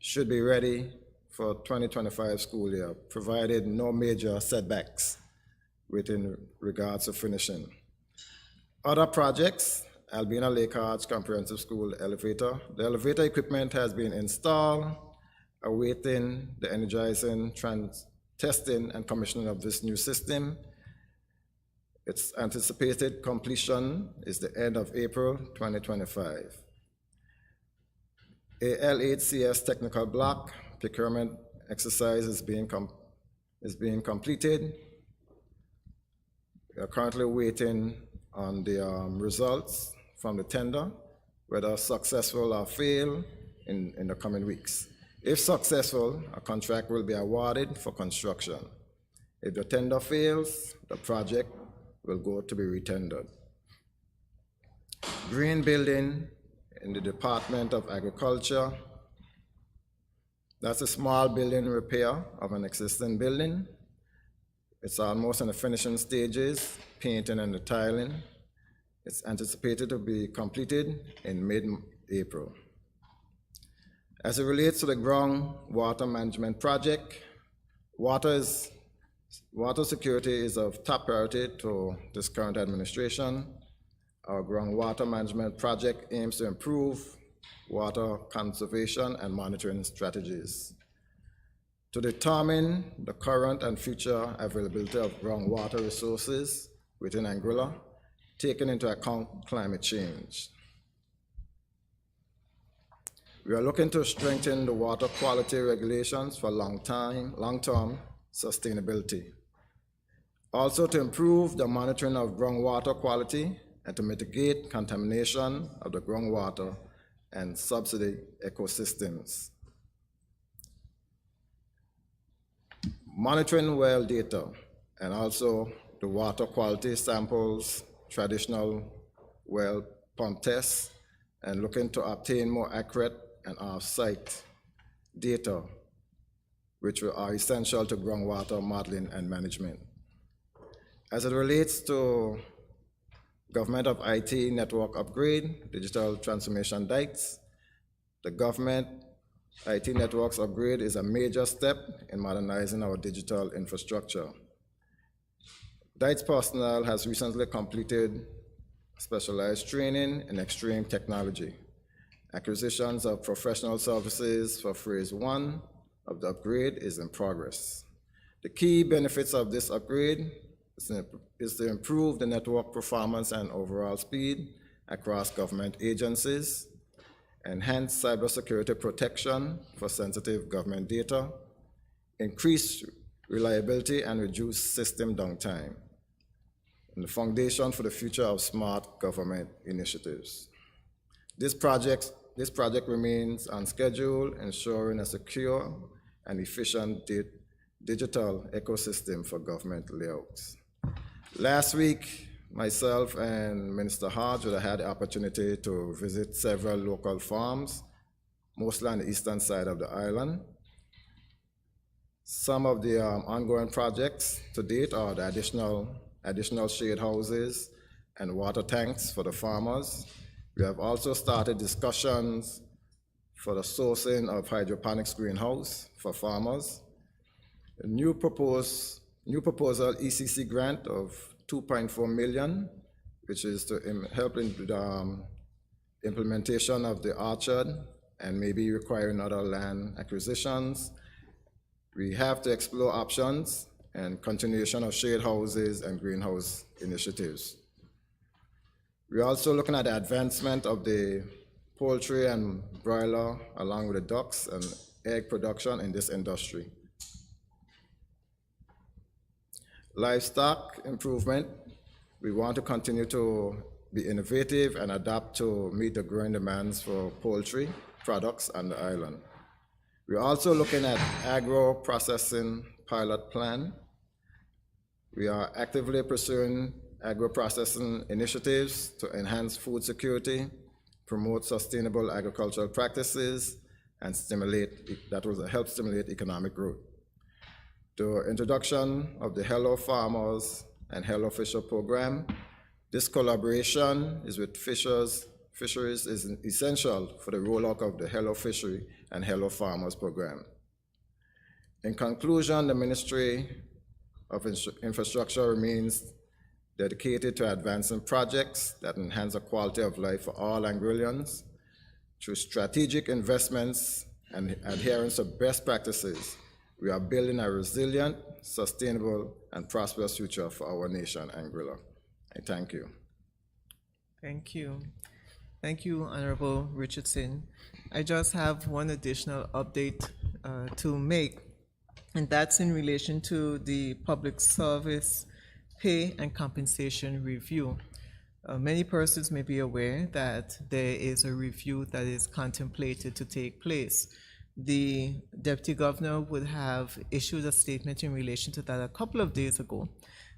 should be ready for 2025 school year, provided no major setbacks within regards to finishing. Other projects, Albina Lake Arch Comprehensive School elevator. The elevator equipment has been installed, awaiting the energizing, testing, and commissioning of this new system. Its anticipated completion is the end of April 2025. A L8CS technical block procurement exercise is being completed. We are currently waiting on the results from the tender, whether successful or fail in the coming weeks. If successful, a contract will be awarded for construction. If the tender fails, the project will go to be retendered. Green building in the Department of Agriculture. That's a small building repair of an existing building. It's almost in the finishing stages, painting and the tiling. It's anticipated to be completed in mid-April. As it relates to the groundwater management project, water security is of top priority to this current administration. Our groundwater management project aims to improve water conservation and monitoring strategies. To determine the current and future availability of groundwater resources within Anguilla, taking into account climate change. We are looking to strengthen the water quality regulations for long-term sustainability. Also to improve the monitoring of groundwater quality and to mitigate contamination of the groundwater and subsidy ecosystems. Monitoring well data and also the water quality samples, traditional well pump tests, and looking to obtain more accurate and off-site data, which are essential to groundwater modeling and management. As it relates to Government of IT network upgrade, digital transformation DITES, the government IT networks upgrade is a major step in modernizing our digital infrastructure. DITES personnel has recently completed specialized training in extreme technology. Acquisitions of professional services for phase 1 of the upgrade is in progress. The key benefits of this upgrade is to improve the network performance and overall speed across government agencies, enhance cybersecurity protection for sensitive government data, increase reliability and reduce system downtime, and the foundation for the future of smart government initiatives. This project remains on schedule, ensuring a secure and efficient digital ecosystem for government layouts. Last week, myself and Minister Hodge had the opportunity to visit several local farms, mostly on the eastern side of the island. Some of the ongoing projects to date are the additional shade houses and water tanks for the farmers. We have also started discussions for the sourcing of hydroponics greenhouse for farmers. A new proposal ECC grant of $2.4 million, which is to help in implementation of the orchard, and maybe requiring other land acquisitions. We have to explore options and continuation of shade houses and greenhouse initiatives. We're also looking at the advancement of the poultry and broiler, along with the ducks and egg production in this industry. Livestock improvement, we want to continue to be innovative and adapt to meet the growing demands for poultry products on the island. We're also looking at agro-processing pilot plan. We are actively pursuing agro-processing initiatives to enhance food security, promote sustainable agricultural practices, and that will help stimulate economic growth. The introduction of the Hello Farmers and Hello Fisher program. This collaboration is with Fisheries is essential for the rollout of the Hello Fishery and Hello Farmers program. In conclusion, the Ministry of Infrastructure remains dedicated to advancing projects that enhance the quality of life for all Anguillians. Through strategic investments and adherence to best practices, we are building a resilient, sustainable, and prosperous future for our nation, Anguilla. I thank you. Thank you. Thank you, Honorable Richardson. I just have one additional update to make, and that's in relation to the Public Service Pay and Compensation Review. Many persons may be aware that there is a review that is contemplated to take place. The Deputy Governor would have issued a statement in relation to that a couple of days ago.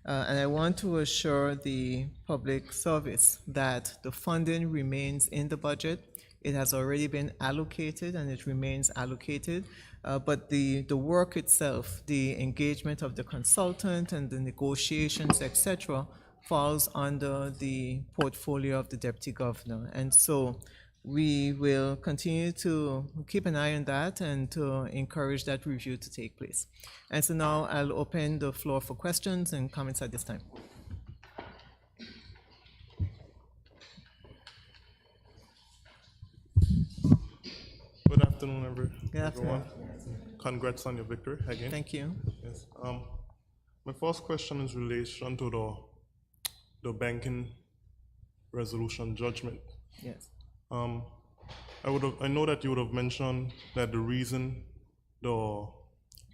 And I want to assure the public service that the funding remains in the budget. It has already been allocated and it remains allocated. But the work itself, the engagement of the consultant and the negotiations, etc., falls under the portfolio of the Deputy Governor. And so we will continue to keep an eye on that and to encourage that review to take place. And so now I'll open the floor for questions and comments at this time. Good afternoon, Good afternoon. everyone. Congrats on your victory again. Thank you. Yes. My first question is in relation to the banking resolution judgment. Yes. I know that you would have mentioned that the reason the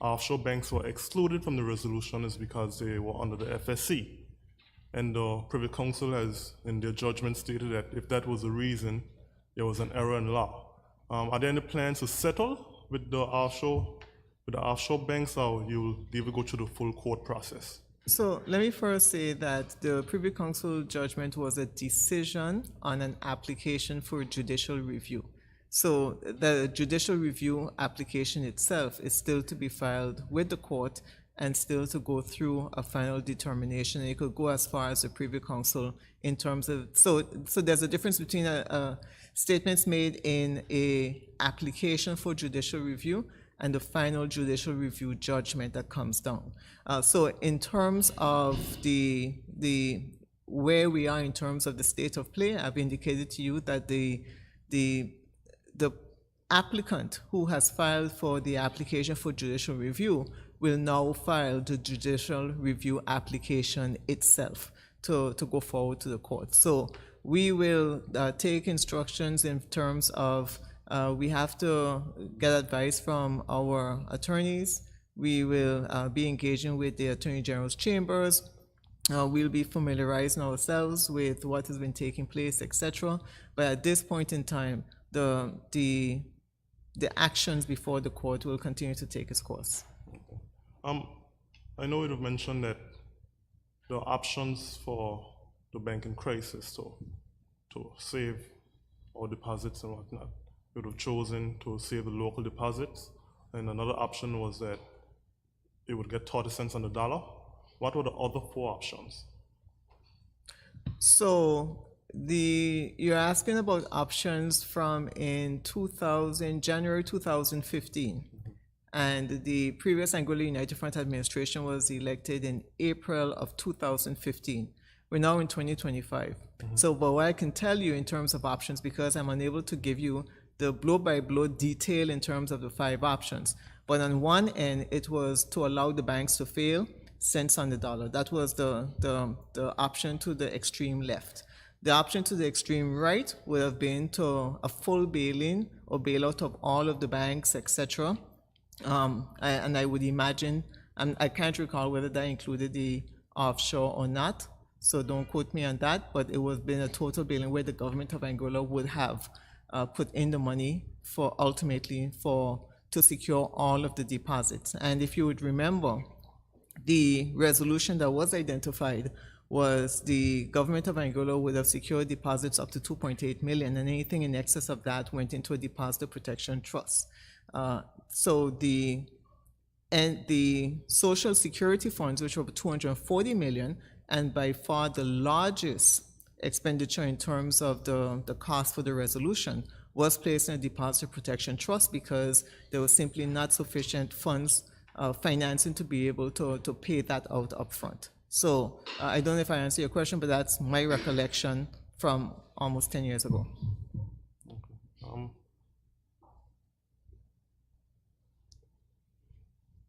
offshore banks were excluded from the resolution is because they were under the FSC. And the Privy Council has, in their judgment, stated that if that was the reason, there was an error in law. Are there any plans to settle with the offshore banks, or you'll go through the full court process? So let me first say that the Privy Council judgment was a decision on an application for judicial review. So the judicial review application itself is still to be filed with the court and still to go through a final determination. It could go as far as the Privy Council in terms of, so there's a difference between statements made in a application for judicial review and the final judicial review judgment that comes down. So in terms of the where we are in terms of the state of play, I've indicated to you that the applicant who has filed for the application for judicial review will now file the judicial review application itself to go forward to the court. So we will take instructions in terms of we have to get advice from our attorneys. We will be engaging with the Attorney General's chambers. We'll be familiarizing ourselves with what has been taking place, etc. But at this point in time, the actions before the court will continue to take its course. I know you've mentioned that the options for the banking crisis to save our deposits and whatnot. You would have chosen to save the local deposits, and another option was that it would get 30 cents on the dollar. What were the other four options? So you're asking about options from in January 2015, and the previous Anguilla United Front administration was elected in April of 2015. We're now in 2025. So, but what I can tell you in terms of options, because I'm unable to give you the blow-by-blow detail in terms of the 5 options. But on one end, it was to allow the banks to fail, cents on the dollar. That was the option to the extreme left. The option to the extreme right would have been to a full bail-in or bailout of all of the banks, etc. And I would imagine, and I can't recall whether that included the offshore or not, so don't quote me on that, but it would have been a total bail-in where the government of Angola would have put in the money for ultimately to secure all of the deposits. And if you would remember, the resolution that was identified was the government of Angola would have secured deposits up to 2.8 million, and anything in excess of that went into a deposit protection trust. So the social security funds, which were 240 million, and by far the largest expenditure in terms of the cost for the resolution, was placed in a deposit protection trust because there was simply not sufficient funds, financing to be able to pay that out upfront. So I don't know if I answer your question, but that's my recollection from almost 10 years ago.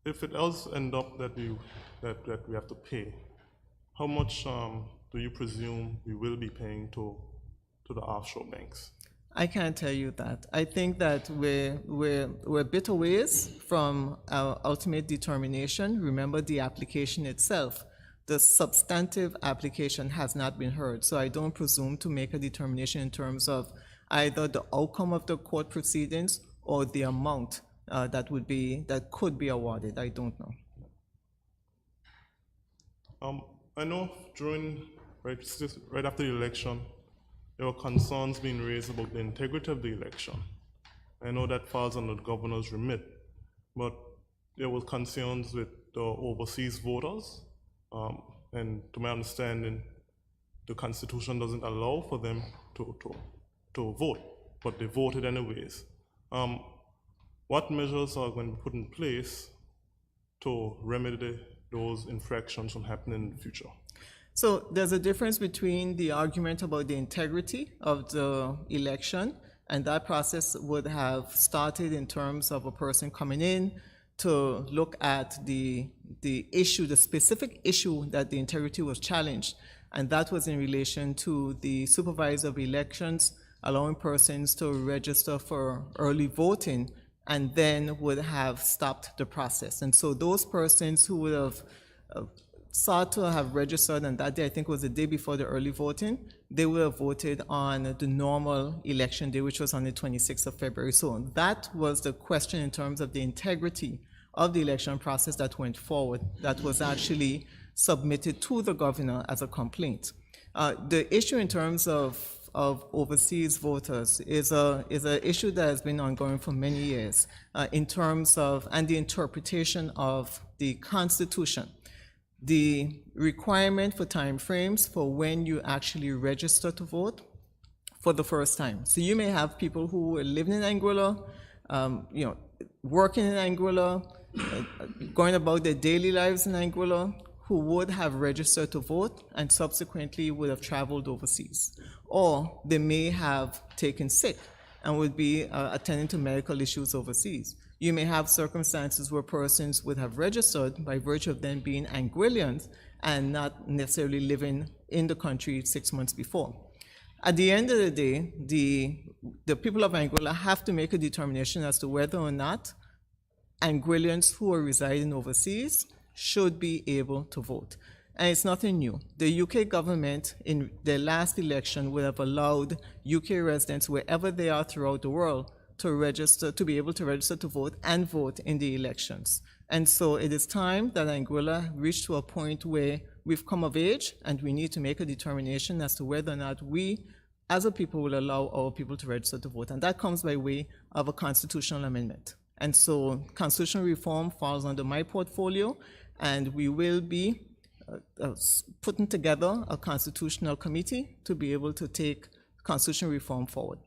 If it does end up that we have to pay, how much do you presume we will be paying to the offshore banks? I can't tell you that. I think that we're a bit a ways from our ultimate determination. Remember, the application itself, the substantive application has not been heard. So I don't presume to make a determination in terms of either the outcome of the court proceedings or the amount that could be awarded. I don't know. I know right after the election, there were concerns being raised about the integrity of the election. I know that falls under the governor's remit, but there were concerns with the overseas voters, and to my understanding, the Constitution doesn't allow for them to vote, but they voted anyways. What measures are going to be put in place to remedy those infractions from happening in the future? So there's a difference between the argument about the integrity of the election, and that process would have started in terms of a person coming in to look at the issue, the specific issue that the integrity was challenged, and that was in relation to the supervisor of elections allowing persons to register for early voting, and then would have stopped the process. And so those persons who would have sought to have registered, and that day I think was the day before the early voting, they would have voted on the normal election day, which was on the 26th of February. So that was the question in terms of the integrity of the election process that went forward, that was actually submitted to the governor as a complaint. The issue in terms of overseas voters is a issue that has been ongoing for many years in terms of, and the interpretation of the Constitution. The requirement for timeframes for when you actually register to vote for the first time. So you may have people who are living in Anguilla, working in Anguilla, going about their daily lives in Anguilla, who would have registered to vote and subsequently would have traveled overseas. Or they may have taken sick and would be attending to medical issues overseas. You may have circumstances where persons would have registered by virtue of them being Anguillians and not necessarily living in the country 6 months before. At the end of the day, the people of Anguilla have to make a determination as to whether or not Anguillians who are residing overseas should be able to vote. And it's nothing new. The UK government in their last election would have allowed UK residents wherever they are throughout the world to register, to be able to register to vote and vote in the elections. And so it is time that Anguilla reached to a point where we've come of age and we need to make a determination as to whether or not we, as a people, will allow our people to register to vote. And that comes by way of a constitutional amendment. And so constitutional reform falls under my portfolio, and we will be putting together a constitutional committee to be able to take constitutional reform forward.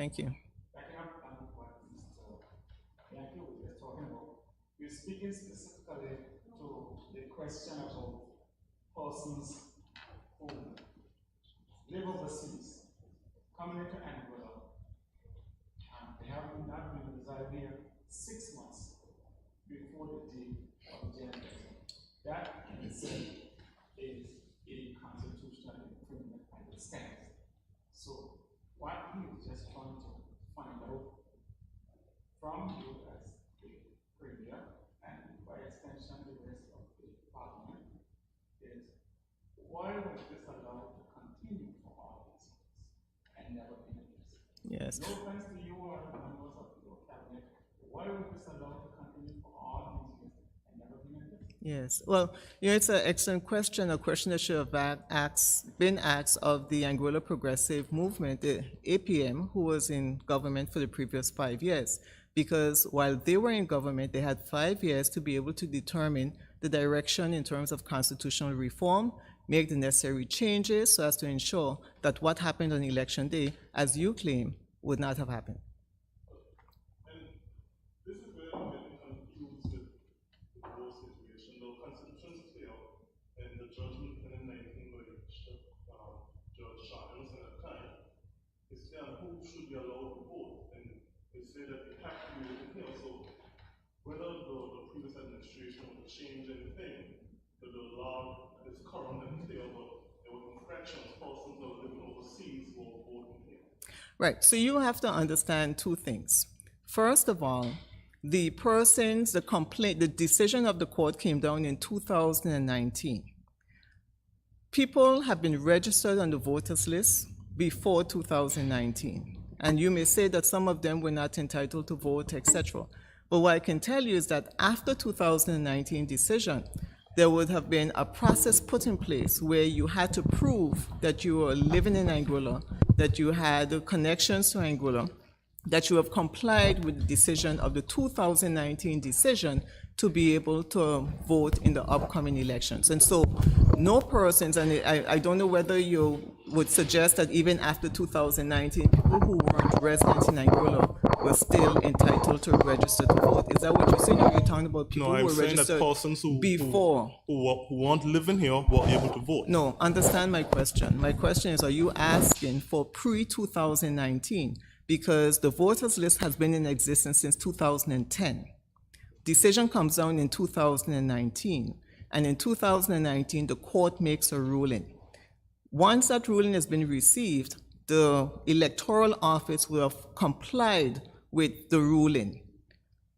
Thank you. Backing up on what Mr. Yankee was just talking about, we're speaking specifically to the question about persons who live overseas, coming into Anguilla, and they have not been residing here 6 months before the date of their death. That in itself is a constitutional infringement as it stands. So what he is just trying to find out from you as the premier and by extension the rest of the parliament is why was this allowed to continue for all these months and never been addressed? Yes. No offense to you or the members of your cabinet, why was this allowed to continue for all these years and never been addressed? Yes, well, it's an excellent question, a question that should have been asked of the Anguilla Progressive Movement, the APM, who was in government for the previous 5 years. Because while they were in government, they had 5 years to be able to determine the direction in terms of constitutional reform, make the necessary changes so as to ensure that what happened on election day, as you claim, would not have happened. This is where I'm getting confused with the whole situation. The Constitution is clear, and the judgment in 19 by Judge Charles at the time is clear on who should be allowed to vote. And they say that they have to be within here. So whether the previous administration would change anything, the law is current and clear, but there were infractions, persons that were living overseas who were voting here. Right, so you have to understand two things. First of all, the decision of the court came down in 2019. People have been registered on the voters list before 2019. And you may say that some of them were not entitled to vote, etc. But what I can tell you is that after 2019 decision, there would have been a process put in place where you had to prove that you were living in Anguilla, that you had connections to Anguilla, that you have complied with the decision of the 2019 decision to be able to vote in the upcoming elections. And so no persons, and I don't know whether you would suggest that even after 2019, people who weren't residents in Anguilla were still entitled to register to vote. Is that what you're saying, or are you talking about people No, who I'm were saying that registered persons who before? who weren't living here were able to vote. No, understand my question. My question is, are you asking for pre-2019? Because the voters list has been in existence since 2010. Decision comes down in 2019, and in 2019, the court makes a ruling. Once that ruling has been received, the electoral office will have complied with the ruling.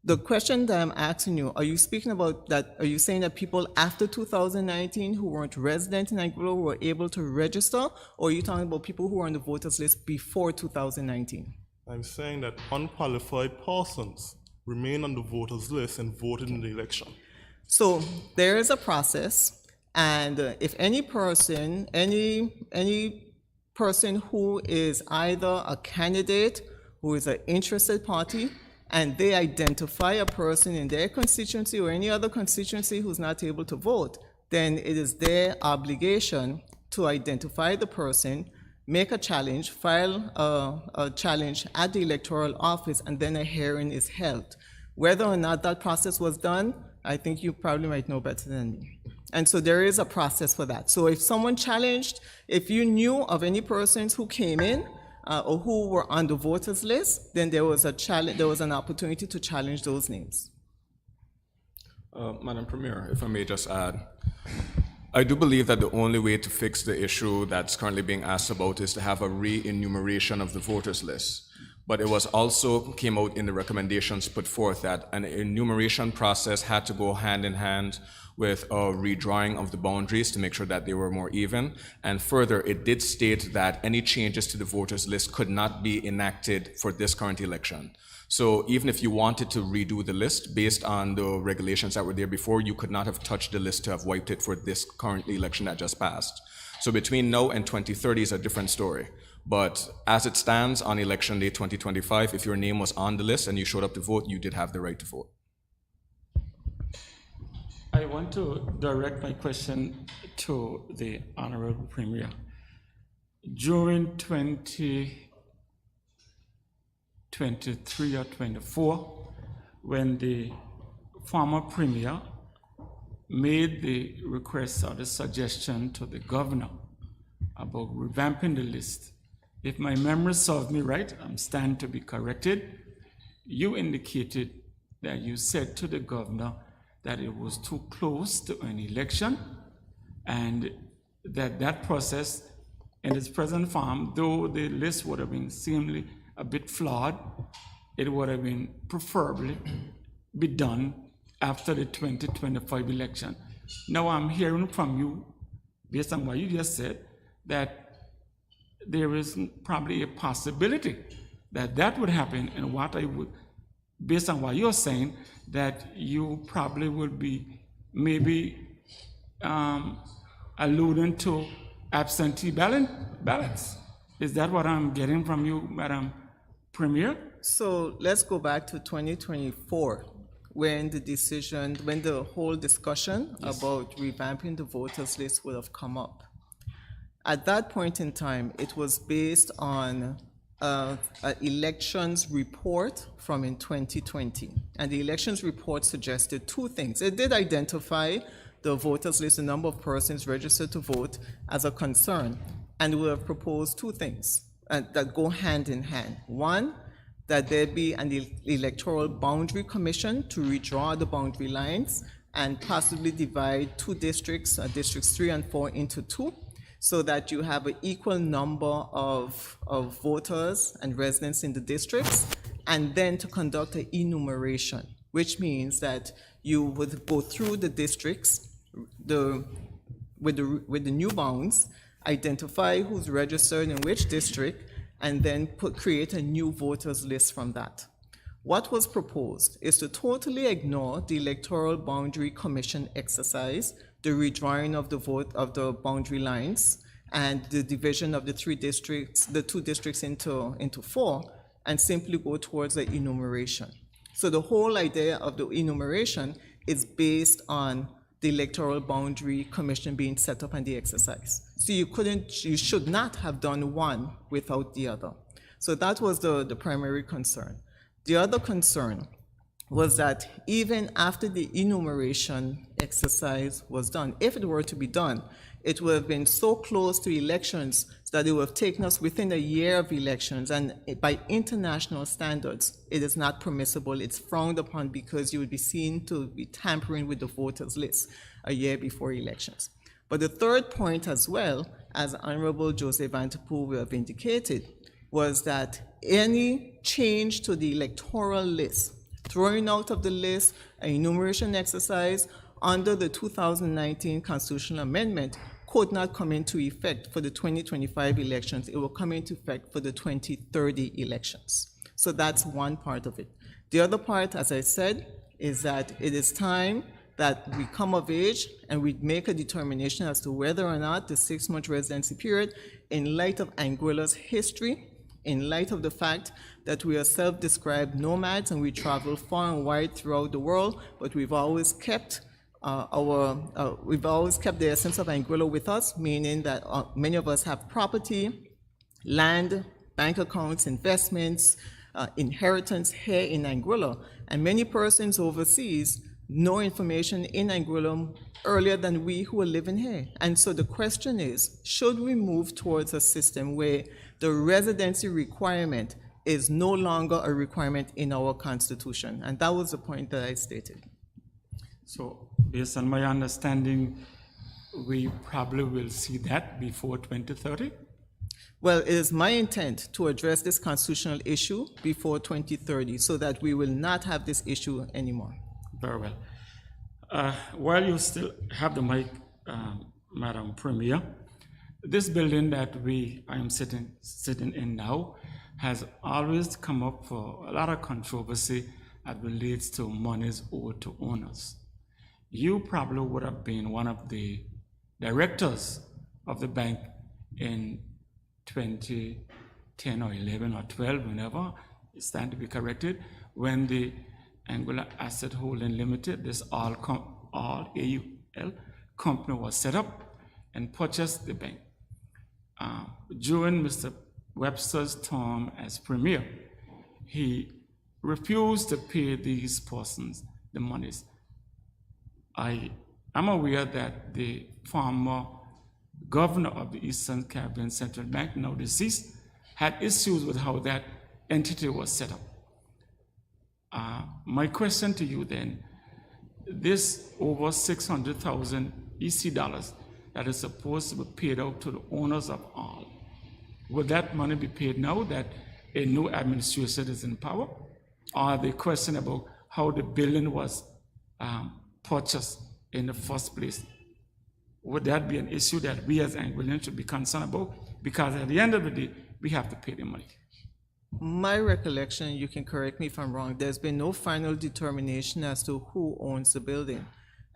The question that I'm asking you, are you speaking about that, are you saying that people after 2019 who weren't resident in Anguilla were able to register, or are you talking about people who were on the voters list before 2019? I'm saying that unqualified persons remain on the voters list and voted in the election. So there is a process, and if any person, any person who is either a candidate, who is an interested party, and they identify a person in their constituency or any other constituency who's not able to vote, then it is their obligation to identify the person, make a challenge, file a challenge at the electoral office, and then a hearing is held. Whether or not that process was done, I think you probably might know better than me. And so there is a process for that. So if someone challenged, if you knew of any persons who came in or who were on the voters list, then there was a challenge, there was an opportunity to challenge those names. Madam Premier, if I may just add, I do believe that the only way to fix the issue that's currently being asked about is to have a re-enumeration of the voters list. But it was also came out in the recommendations put forth that an enumeration process had to go hand in hand with a redrawing of the boundaries to make sure that they were more even. And further, it did state that any changes to the voters list could not be enacted for this current election. So even if you wanted to redo the list based on the regulations that were there before, you could not have touched the list to have wiped it for this current election that just passed. So between now and 2030 is a different story. But as it stands on election day 2025, if your name was on the list and you showed up to vote, you did have the right to vote. I want to direct my question to the Honorable Premier. During 2019, 23 or 24, when the former premier made the request or the suggestion to the governor about revamping the list. If my memory serves me right, I'm standing to be corrected, you indicated that you said to the governor that it was too close to an election and that process in its present form, though the list would have been seemingly a bit flawed, it would have been preferably be done after the 2025 election. Now I'm hearing from you, based on what you just said, that there is probably a possibility that that would happen, and what I would, based on what you're saying, that you probably would be maybe alluding to absentee ballots. Is that what I'm getting from you, Madam Premier? So let's go back to 2024, when the whole discussion about revamping the voters list would have come up. At that point in time, it was based on an elections report from in 2020. And the elections report suggested two things. It did identify the voters list, the number of persons registered to vote, as a concern. And we have proposed two things that go hand in hand. One, that there be an electoral boundary commission to redraw the boundary lines and possibly divide two districts, districts 3 and 4, into two, so that you have an equal number of voters and residents in the districts, and then to conduct an enumeration, which means that you would go through the districts with the new bounds, identify who's registered in which district, and then create a new voters list from that. What was proposed is to totally ignore the Electoral Boundary Commission exercise, the redrawing of the boundary lines, and the division of the two districts into 4, and simply go towards the enumeration. So the whole idea of the enumeration is based on the Electoral Boundary Commission being set up and the exercise. So you should not have done one without the other. So that was the primary concern. The other concern was that even after the enumeration exercise was done, if it were to be done, it would have been so close to elections that it would have taken us within a year of elections, and by international standards, it is not permissible. It's frowned upon because you would be seen to be tampering with the voters list a year before elections. But the third point as well, as Honorable Joseph Vanterpool will have indicated, was that any change to the electoral list, throwing out of the list an enumeration exercise under the 2019 constitutional amendment, could not come into effect for the 2025 elections. It will come into effect for the 2030 elections. So that's one part of it. The other part, as I said, is that it is time that we come of age and we make a determination as to whether or not the 6-month residency period, in light of Anguilla's history, in light of the fact that we are self-described nomads and we travel far and wide throughout the world, but we've always kept the essence of Anguilla with us, meaning that many of us have property, land, bank accounts, investments, inheritance here in Anguilla, and many persons overseas know information in Anguilla earlier than we who are living here. And so the question is, should we move towards a system where the residency requirement is no longer a requirement in our Constitution? And that was the point that I stated. So, based on my understanding, we probably will see that before 2030? Well, it is my intent to address this constitutional issue before 2030 so that we will not have this issue anymore. Very well. While you still have the mic, Madam Premier, this building that I am sitting in now has always come up for a lot of controversy that relates to monies owed to owners. You probably would have been one of the directors of the bank in 2010 or 11 or 12, whenever it's time to be corrected, when the Anguilla Asset Holding Limited, this all AUL company, was set up and purchased the bank. During Mr. Webster's term as premier, he refused to pay these persons the monies. I am aware that the former governor of the Eastern Caribbean Central Bank, now deceased, had issues with how that entity was set up. My question to you then, this over 600,000 EC dollars that is supposed to be paid out to the owners of all, will that money be paid now that a new administration is in power? Or the question about how the building was purchased in the first place? Would that be an issue that we as Anguillians should be concerned about? Because at the end of the day, we have to pay the money. My recollection, you can correct me if I'm wrong, there's been no final determination as to who owns the building.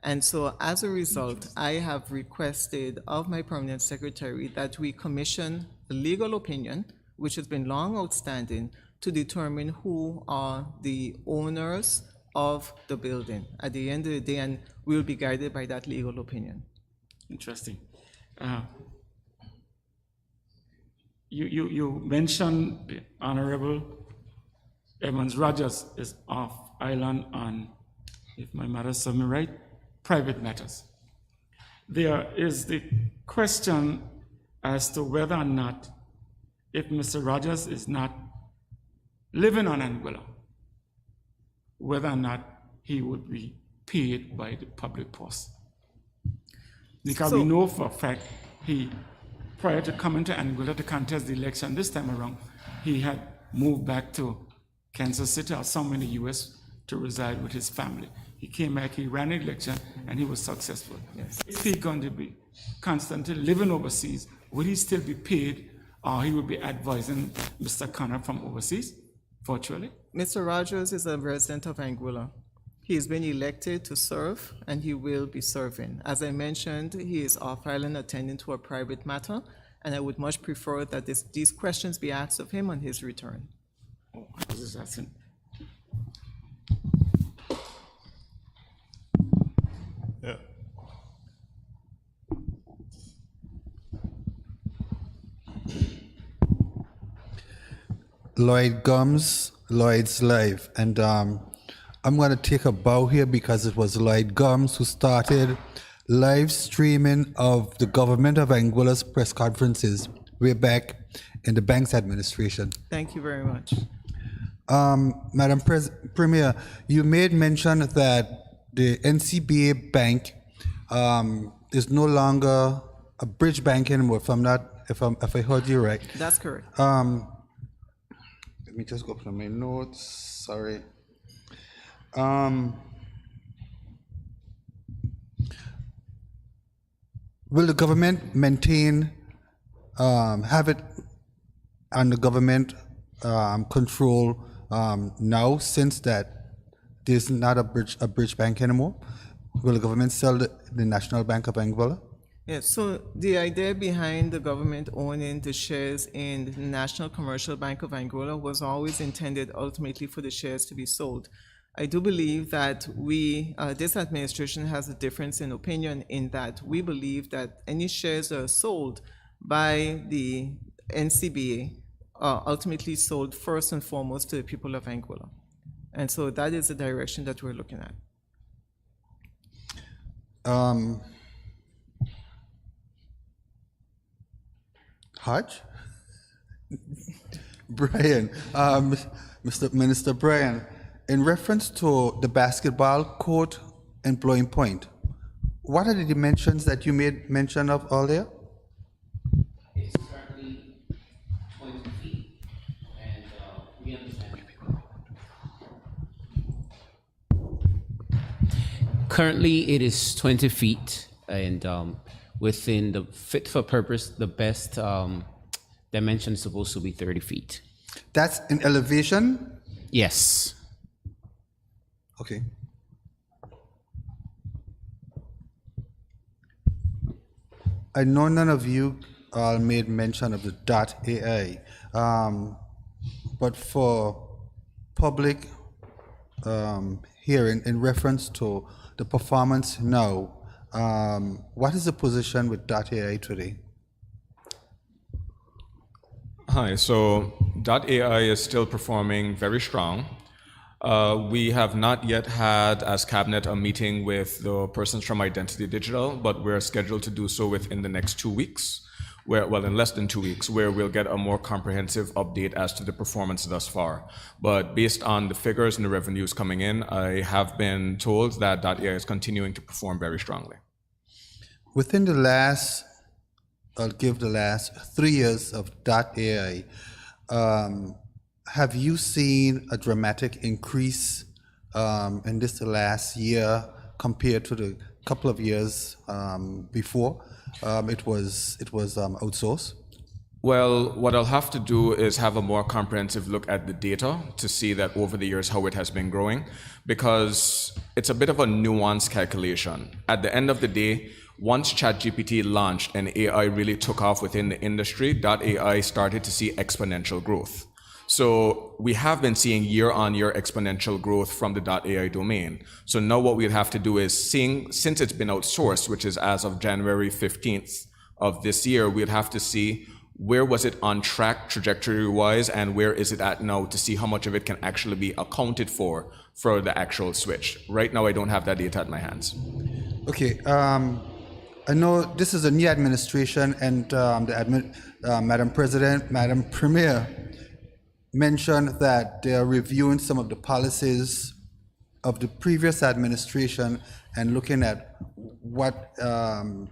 And so as a result, I have requested of my permanent secretary that we commission a legal opinion, which has been long outstanding, to determine who are the owners of the building at the end of the day, and we'll be guided by that legal opinion. Interesting. You mentioned the Honorable Evans Rogers is off island on, if my matter serves me right, private matters. There is the question as to whether or not, if Mr. Rogers is not living on Anguilla, whether or not he would be paid by the public purse. Because we know for a fact he, prior to coming to Anguilla to contest the election this time around, he had moved back to Kansas City or somewhere in the US to reside with his family. He came back, he ran an election, and he was successful. Yes. If he's going to be constantly living overseas, would he still be paid, or he would be advising Mr. Connor from overseas, virtually? Mr. Rogers is a resident of Anguilla. He has been elected to serve, and he will be serving. As I mentioned, he is off island attending to a private matter, and I would much prefer that these questions be asked of him on his return. Oh, this is asking. Yeah. Lloyd Gums, Lloyd's Live. And I'm going to take a bow here because it was Lloyd Gums who started live streaming of the government of Anguilla's press conferences way back in the bank's administration. Thank you very much. Madam Premier, you made mention that the NCBA bank is no longer a bridge bank anymore, if I heard you right. That's correct. Let me just go through my notes, sorry. Will the government maintain, have it under government control now, since that there's not a bridge bank anymore? Will the government sell the National Bank of Anguilla? Yes, so the idea behind the government owning the shares in the National Commercial Bank of Anguilla was always intended ultimately for the shares to be sold. I do believe that this administration has a difference in opinion in that we believe that any shares that are sold by the NCBA are ultimately sold first and foremost to the people of Anguilla. And so that is the direction that we're looking at. Hodge? Brian, Minister Brian, in reference to the basketball court in Blowing Point, what are the dimensions that you made mention of earlier? It's currently 20 feet, and we understand. Currently, it is 20 feet, and within the fit for purpose, the best dimension is supposed to be 30 feet. That's in elevation? Yes. Okay. I know none of you made mention of the .ai, but for public hearing in reference to the performance now, what is the position with .ai today? Hi, so .ai is still performing very strong. We have not yet had, as Cabinet, a meeting with the persons from Identity Digital, but we're scheduled to do so within the next 2 weeks, in less than 2 weeks, where we'll get a more comprehensive update as to the performance thus far. But based on the figures and the revenues coming in, I have been told that .ai is continuing to perform very strongly. Within the last, I'll give the last 3 years of .ai, have you seen a dramatic increase in this last year compared to the couple of years before it was outsourced? Well, what I'll have to do is have a more comprehensive look at the data to see that over the years how it has been growing, because it's a bit of a nuanced calculation. At the end of the day, once ChatGPT launched and AI really took off within the industry, .ai started to see exponential growth. So we have been seeing year-on-year exponential growth from the .ai domain. So now what we'd have to do is, since it's been outsourced, which is as of January 15th of this year, we'd have to see where was it on track trajectory-wise and where is it at now to see how much of it can actually be accounted for the actual switch. Right now, I don't have that data at my hands. Okay, I know this is a new administration, and Madam President, Madam Premier mentioned that they are reviewing some of the policies of the previous administration and looking at what to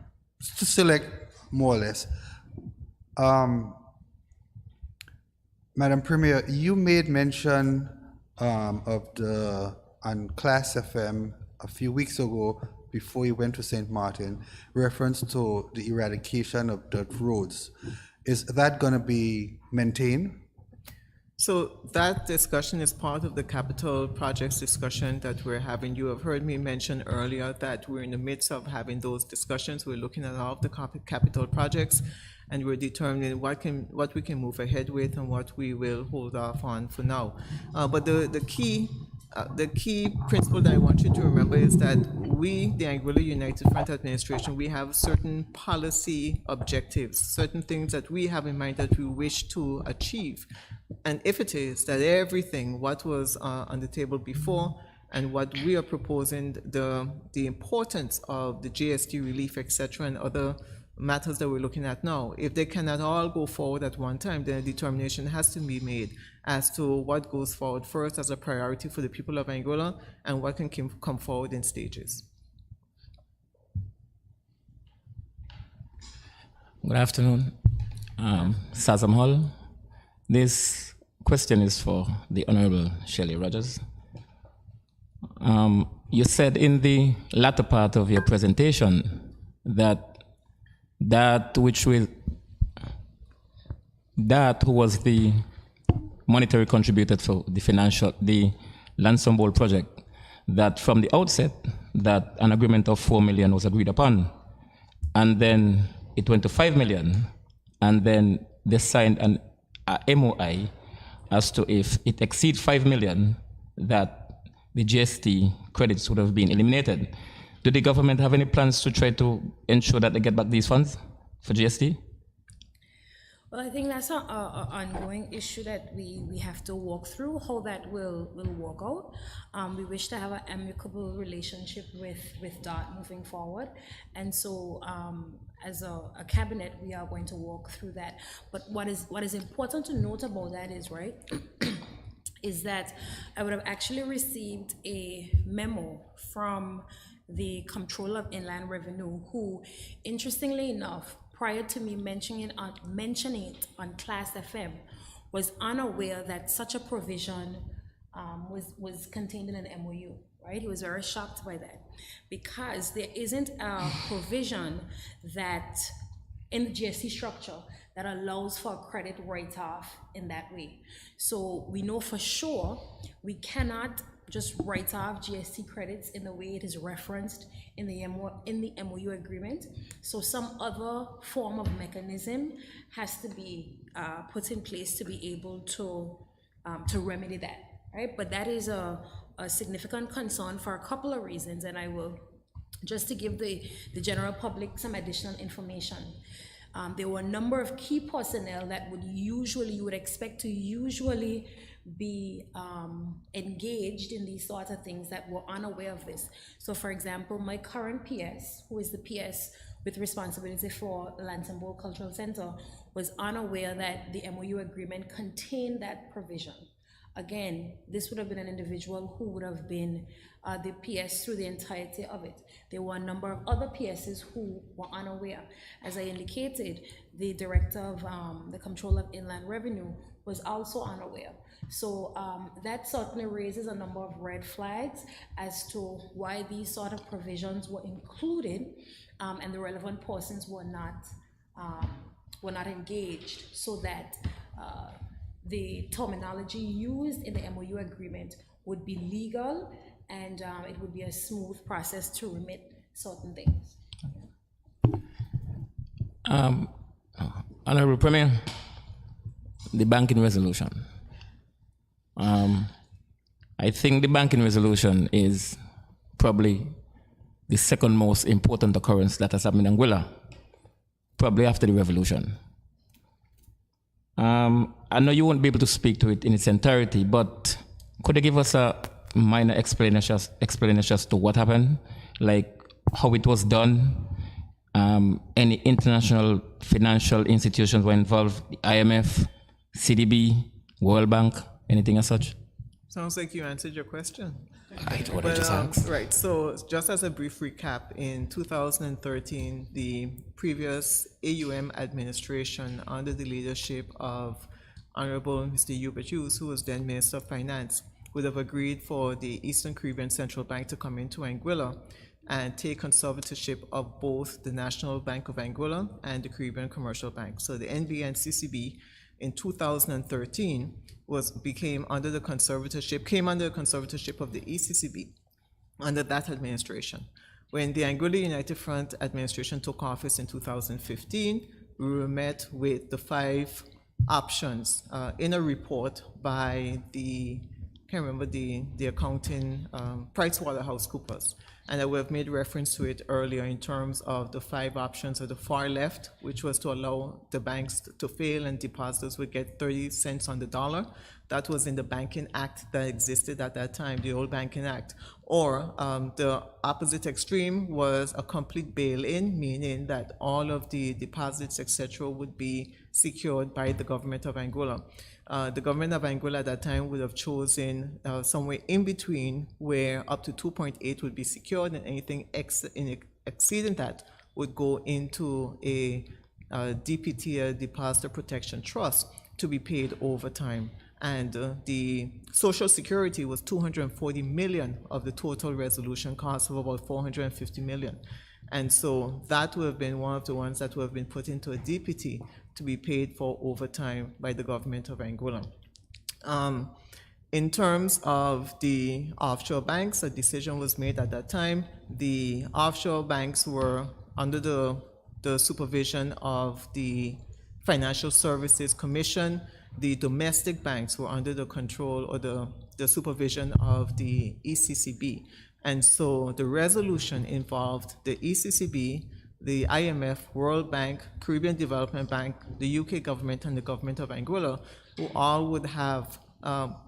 select more or less. Madam Premier, you made mention of on Class FM a few weeks ago before you went to St. Martin, reference to the eradication of dirt roads. Is that going to be maintained? So that discussion is part of the capital projects discussion that we're having. You have heard me mention earlier that we're in the midst of having those discussions. We're looking at all of the capital projects, and we're determining what we can move ahead with and what we will hold off on for now. But the key principle that I want you to remember is that we, the Anguilla United Front Administration, we have certain policy objectives, certain things that we have in mind that we wish to achieve. And if it is that everything, what was on the table before and what we are proposing, the importance of the GST relief, etc., and other matters that we're looking at now, if they cannot all go forward at one time, then a determination has to be made as to what goes forward first as a priority for the people of Anguilla and what can come forward in stages. Good afternoon. Sazam Hall. This question is for the Honorable Shelley Rogers. You said in the latter part of your presentation that who was the monetary contributor for the Lansing Bowl project, that from the outset that an agreement of 4 million was agreed upon, and then it went to 5 million, and then they signed an MOI as to if it exceeds 5 million, that the GST credits would have been eliminated. Do the government have any plans to try to ensure that they get back these funds for GST? Well, I think that's an ongoing issue that we have to walk through, how that will work out. We wish to have an amicable relationship with DOT moving forward. And so as a cabinet, we are going to walk through that. But what is important to note about that is, right, is that I would have actually received a memo from the Comptroller of Inland Revenue, who, interestingly enough, prior to me mentioning it on Class FM, was unaware that such a provision was contained in an MOU, right? He was very shocked by that, because there isn't a provision that in the GST structure that allows for a credit write-off in that way. So we know for sure we cannot just write off GST credits in the way it is referenced in the MOU agreement. So some other form of mechanism has to be put in place to be able to remedy that, right? But that is a significant concern for a couple of reasons, and I will, just to give the general public some additional information. There were a number of key personnel that you would expect to usually be engaged in these sorts of things that were unaware of this. So for example, my current PS, who is the PS with responsibility for Lansingbourne Cultural Center, was unaware that the MOU agreement contained that provision. Again, this would have been an individual who would have been the PS through the entirety of it. There were a number of other PSs who were unaware. As I indicated, the director of the Control of Inland Revenue was also unaware. So that certainly raises a number of red flags as to why these sort of provisions were included and the relevant persons were not engaged, so that the terminology used in the MOU agreement would be legal and it would be a smooth process to remit certain things. Honorable Premier, the banking resolution. I think the banking resolution is probably the second most important occurrence that has happened in Anguilla, probably after the revolution. I know you won't be able to speak to it in its entirety, but could you give us a minor explanation as to what happened, like how it was done? Any international financial institutions were involved, the IMF, CDB, World Bank, anything as such? Sounds like you answered your question. What I just asked. Right, so just as a brief recap, in 2013, the previous AUM administration, under the leadership of Honorable Mr. Hubert Hughes, who was then Minister of Finance, would have agreed for the Eastern Caribbean Central Bank to come into Anguilla and take conservatorship of both the National Bank of Anguilla and the Caribbean Commercial Bank. So the NB and CCB in 2013 came under the conservatorship of the ECCB under that administration. When the Anguilla United Front administration took office in 2015, we were met with the 5 options in a report by the accounting, PricewaterhouseCoopers. And I would have made reference to it earlier in terms of the 5 options at the far left, which was to allow the banks to fail and depositors would get 30 cents on the dollar. That was in the Banking Act that existed at that time, the old Banking Act. Or the opposite extreme was a complete bail-in, meaning that all of the deposits, etc., would be secured by the government of Anguilla. The government of Anguilla at that time would have chosen somewhere in between, where up to 2.8 would be secured and anything exceeding that would go into a DPT, a Depositor Protection Trust, to be paid over time. And the Social Security was 240 million of the total resolution cost of about 450 million. And so that would have been one of the ones that would have been put into a DPT to be paid for over time by the government of Anguilla. In terms of the offshore banks, a decision was made at that time. The offshore banks were under the supervision of the Financial Services Commission. The domestic banks were under the control or the supervision of the ECCB. And so the resolution involved the ECCB, the IMF, World Bank, Caribbean Development Bank, the UK government, and the government of Anguilla, who all would have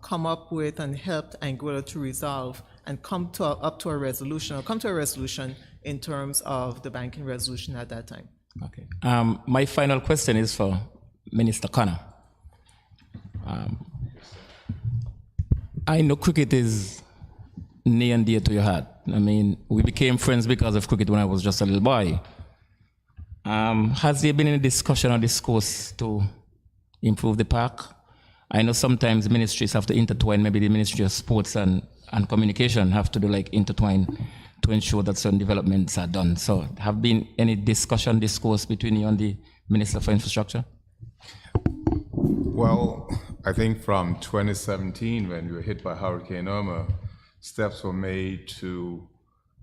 come up with and helped Anguilla to resolve and come to a resolution in terms of the banking resolution at that time. Okay. My final question is for Minister Connor. I know cricket is near and dear to your heart. I mean, we became friends because of cricket when I was just a little boy. Has there been any discussion or discourse to improve the park? I know sometimes ministries have to intertwine, maybe the Ministry of Sports and Communication have to do like intertwine to ensure that certain developments are done. So have been any discourse between you and the Minister for Infrastructure? Well, I think from 2017, when we were hit by Hurricane Irma, steps were made to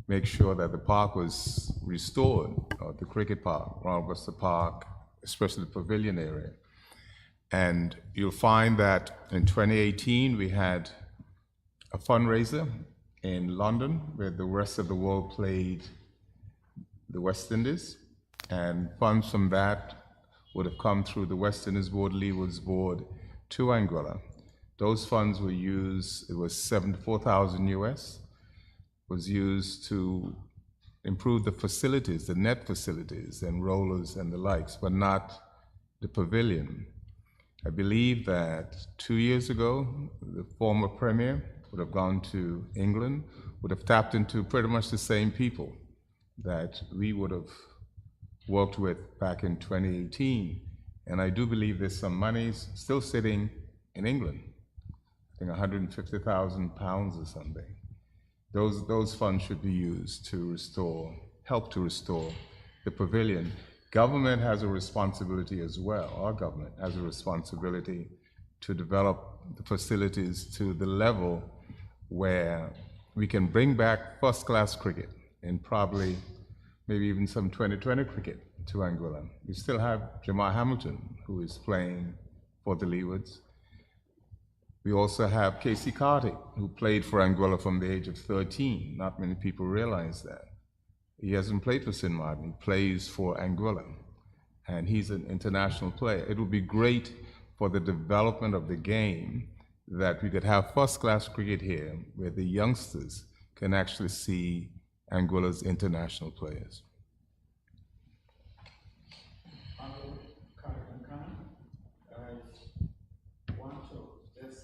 make sure that the park was restored, the cricket park, Royal Worcester Park, especially the pavilion area. And you'll find that in 2018, we had a fundraiser in London where the rest of the world played the West Indies, and funds from that would have come through the Westerners Board, Leeward's Board to Anguilla. Those funds were used, it was 74,000 US, was used to improve the facilities, the net facilities and rollers and the likes, but not the pavilion. I believe that 2 years ago, the former premier would have gone to England, would have tapped into pretty much the same people that we would have worked with back in 2018. And I do believe there's some monies still sitting in England. I think 150,000 pounds or something. Those funds should be used to restore, help to restore the pavilion. Government has a responsibility as well. Our government has a responsibility to develop the facilities to the level where we can bring back first-class cricket and probably maybe even some 2020 cricket to Anguilla. We still have Jamal Hamilton, who is playing for the Leewards. We also have Casey Carty, who played for Anguilla from the age of 13. Not many people realize that. He hasn't played for St. Martin, he plays for Anguilla, and he's an international player. It would be great for the development of the game that we could have first-class cricket here, where the youngsters can actually see Anguilla's international players. I want to just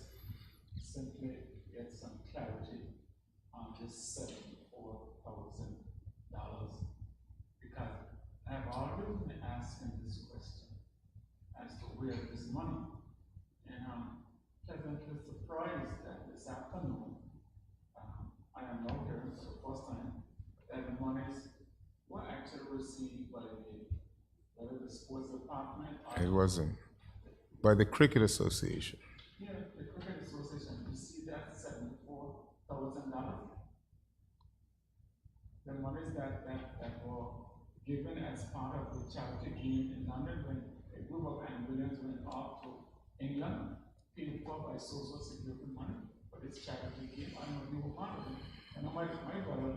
simply get some clarity on this $74,000 because I've already been asking this question as to where this money, and I'm pleasantly surprised that this afternoon I am now hearing for the first time that the monies were actually received by the sports department. It wasn't. By the Cricket Association. Yeah, the Cricket Association, you see that $74,000? The monies that were given as part of the charity game in London when a group of Anguillians went off to England, paid for by social security money for this charity game. I know you were part of it. And my brother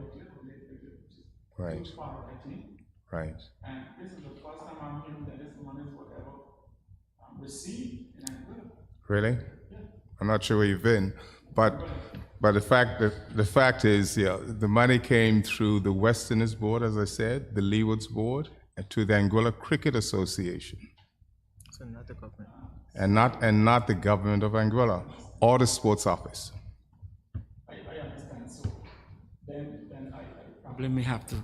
Right. was part of that team. Right. And this is the first time I'm hearing that this money was ever received in Anguilla. Really? Yeah. I'm not sure where you've been, but the fact is, yeah, the money came through the Westerners Board, as I said, the Leewards Board, and to the Anguilla Cricket Association, So not the government. and not the government of Anguilla or the sports office. I understand. So then I probably may have to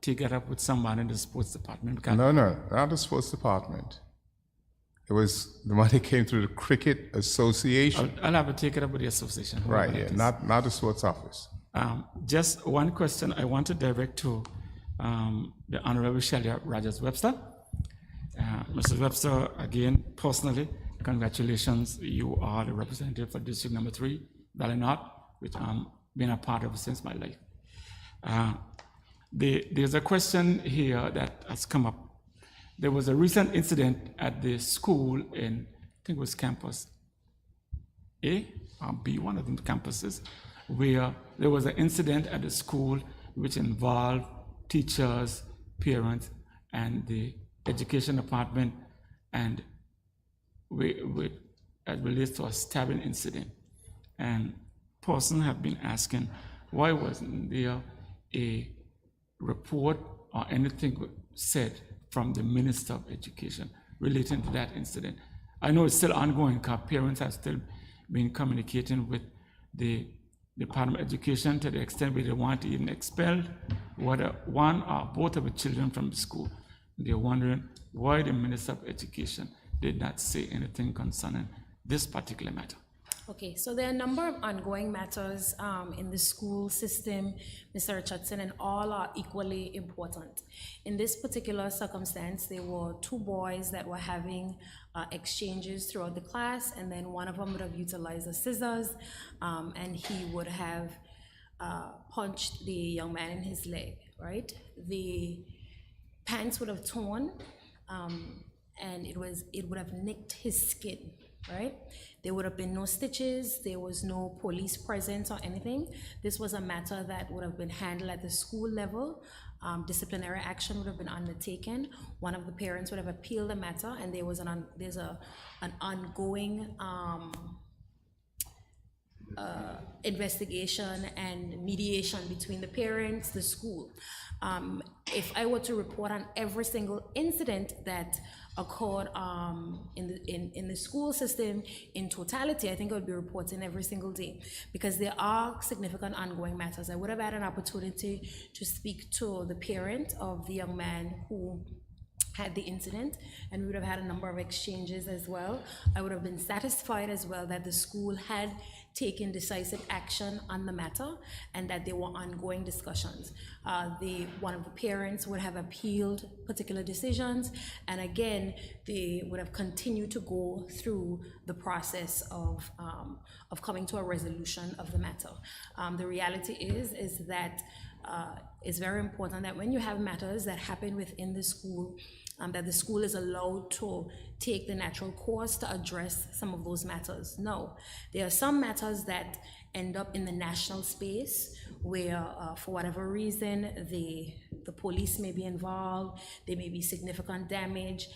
take it up with someone in the sports department. No, not the sports department. It was the money came through the Cricket Association. I'll have to take it up with the association. Right, yeah, not the sports office. Just one question I want to direct to the Honorable Shelia Rogers Webster. Mrs. Webster, again, personally, congratulations. You are the representative for District Number 3, Valley North, which I've been a part of since my life. There's a question here that has come up. There was a recent incident at the school in, I think it was campus A or B, one of the campuses, where there was an incident at the school which involved teachers, parents, and the education department, and as relates to a stabbing incident. And persons have been asking, why wasn't there a report or anything said from the Minister of Education relating to that incident? I know it's still ongoing because parents have still been communicating with the Department of Education to the extent where they want to even expel whether one or both of the children from the school. They're wondering why the Minister of Education did not say anything concerning this particular matter. Okay, so there are a number of ongoing matters in the school system, Mr. Richardson, and all are equally important. In this particular circumstance, there were two boys that were having exchanges throughout the class, and then one of them would have utilized the scissors, and he would have punched the young man in his leg, right? The pants would have torn, and it would have nicked his skin, right? There would have been no stitches, there was no police presence or anything. This was a matter that would have been handled at the school level disciplinary action would have been undertaken. One of the parents would have appealed the matter, and there's an ongoing investigation and mediation between the parents, the school. If I were to report on every single incident that occurred in the school system in totality, I think I would be reporting every single day, because there are significant ongoing matters. I would have had an opportunity to speak to the parent of the young man who had the incident, and we would have had a number of exchanges as well. I would have been satisfied as well that the school had taken decisive action on the matter and that there were ongoing discussions. One of the parents would have appealed particular decisions, and again, they would have continued to go through the process of coming to a resolution of the matter. The reality is that it's very important that when you have matters that happen within the school, that the school is allowed to take the natural course to address some of those matters. No, there are some matters that end up in the national space where, for whatever reason, the police may be involved, there may be significant damage.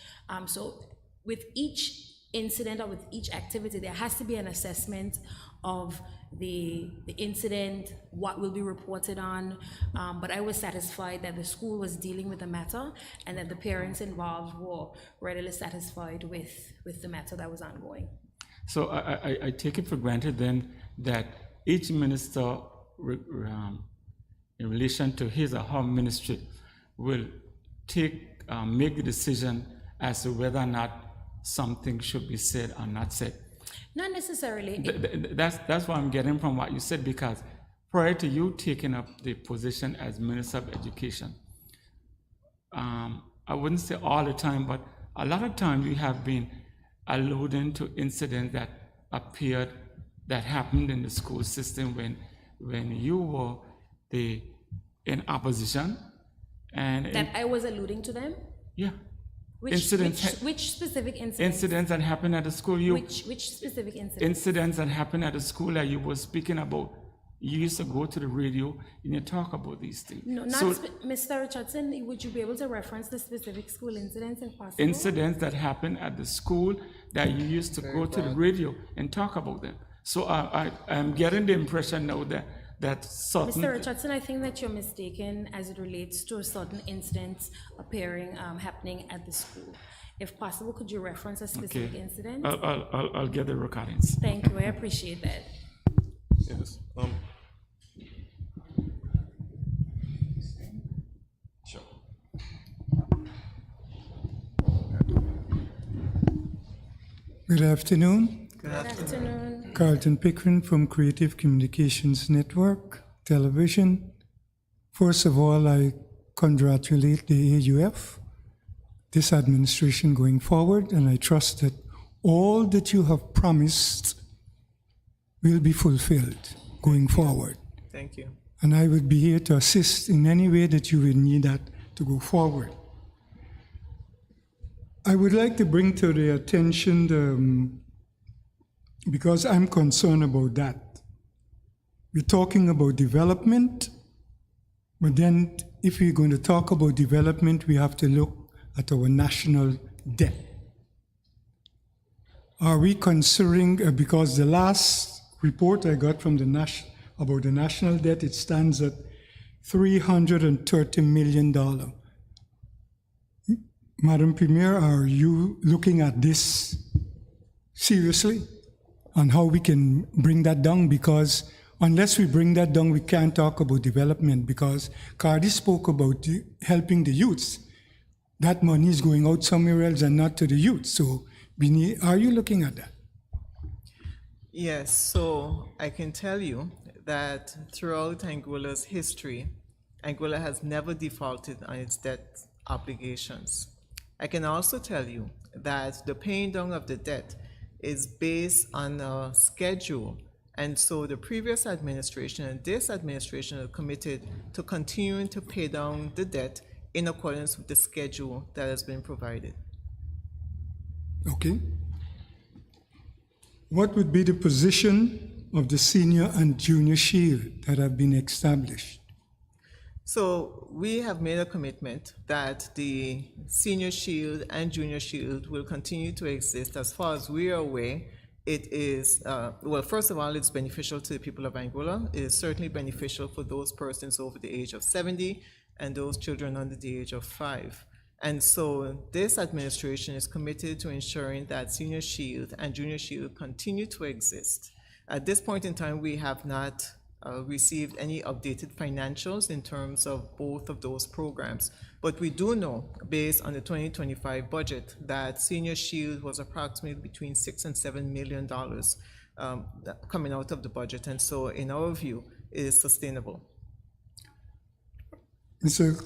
So with each incident or with each activity, there has to be an assessment of the incident, what will be reported on, but I was satisfied that the school was dealing with the matter and that the parents involved were readily satisfied with the matter that was ongoing. So I take it for granted then that each minister in relation to his or her ministry will make the decision as to whether or not something should be said or not said. Not necessarily. That's what I'm getting from what you said, because prior to you taking up the position as Minister of Education, I wouldn't say all the time, but a lot of times you have been alluding to incidents that appeared, that happened in the school system when you were in opposition. And that I was alluding to them? Yeah. Which specific incidents? Incidents that happened at the school. Which specific incidents? Incidents that happened at the school that you were speaking about. You used to go to the radio and you talk about these things. No, Mr. Richardson, would you be able to reference the specific school incidents if possible? Incidents that happened at the school that you used to go to the radio and talk about them. So I'm getting the impression now that certain... Mr. Richardson, I think that you're mistaken as it relates to certain incidents happening at the school. If possible, could you reference a specific incident? I'll get the recordings. Thank you, I appreciate that. Yes. Sure. Good afternoon. Good afternoon. Carlton Pickering from Creative Communications Network, Television. First of all, I congratulate the AUF, this administration going forward, and I trust that all that you have promised will be fulfilled going forward. Thank you. And I would be here to assist in any way that you will need that to go forward. I would like to bring to the attention because I'm concerned about that. We're talking about development, but then if we're going to talk about development, we have to look at our national debt. Are we considering, because the last report I got from about the national debt, it stands at $330 million. Madam Premier, are you looking at this seriously on how we can bring that down? Because unless we bring that down, we can't talk about development, because Cardi spoke about helping the youths. That money is going out somewhere else and not to the youth. So are you looking at that? Yes, so I can tell you that throughout Anguilla's history, Anguilla has never defaulted on its debt obligations. I can also tell you that the paying down of the debt is based on a schedule, and so the previous administration and this administration are committed to continuing to pay down the debt in accordance with the schedule that has been provided. Okay. What would be the position of the senior and junior shield that have been established? So we have made a commitment that the Senior Shield and Junior Shield will continue to exist. As far as we are aware, it is, well, first of all, it's beneficial to the people of Anguilla. It is certainly beneficial for those persons over the age of 70 and those children under the age of 5. And so this administration is committed to ensuring that Senior Shield and Junior Shield continue to exist. At this point in time, we have not received any updated financials in terms of both of those programs. But we do know, based on the 2025 budget, that Senior Shield was approximately between $6 and $7 million coming out of the budget. And so in our view, it is sustainable. Mr.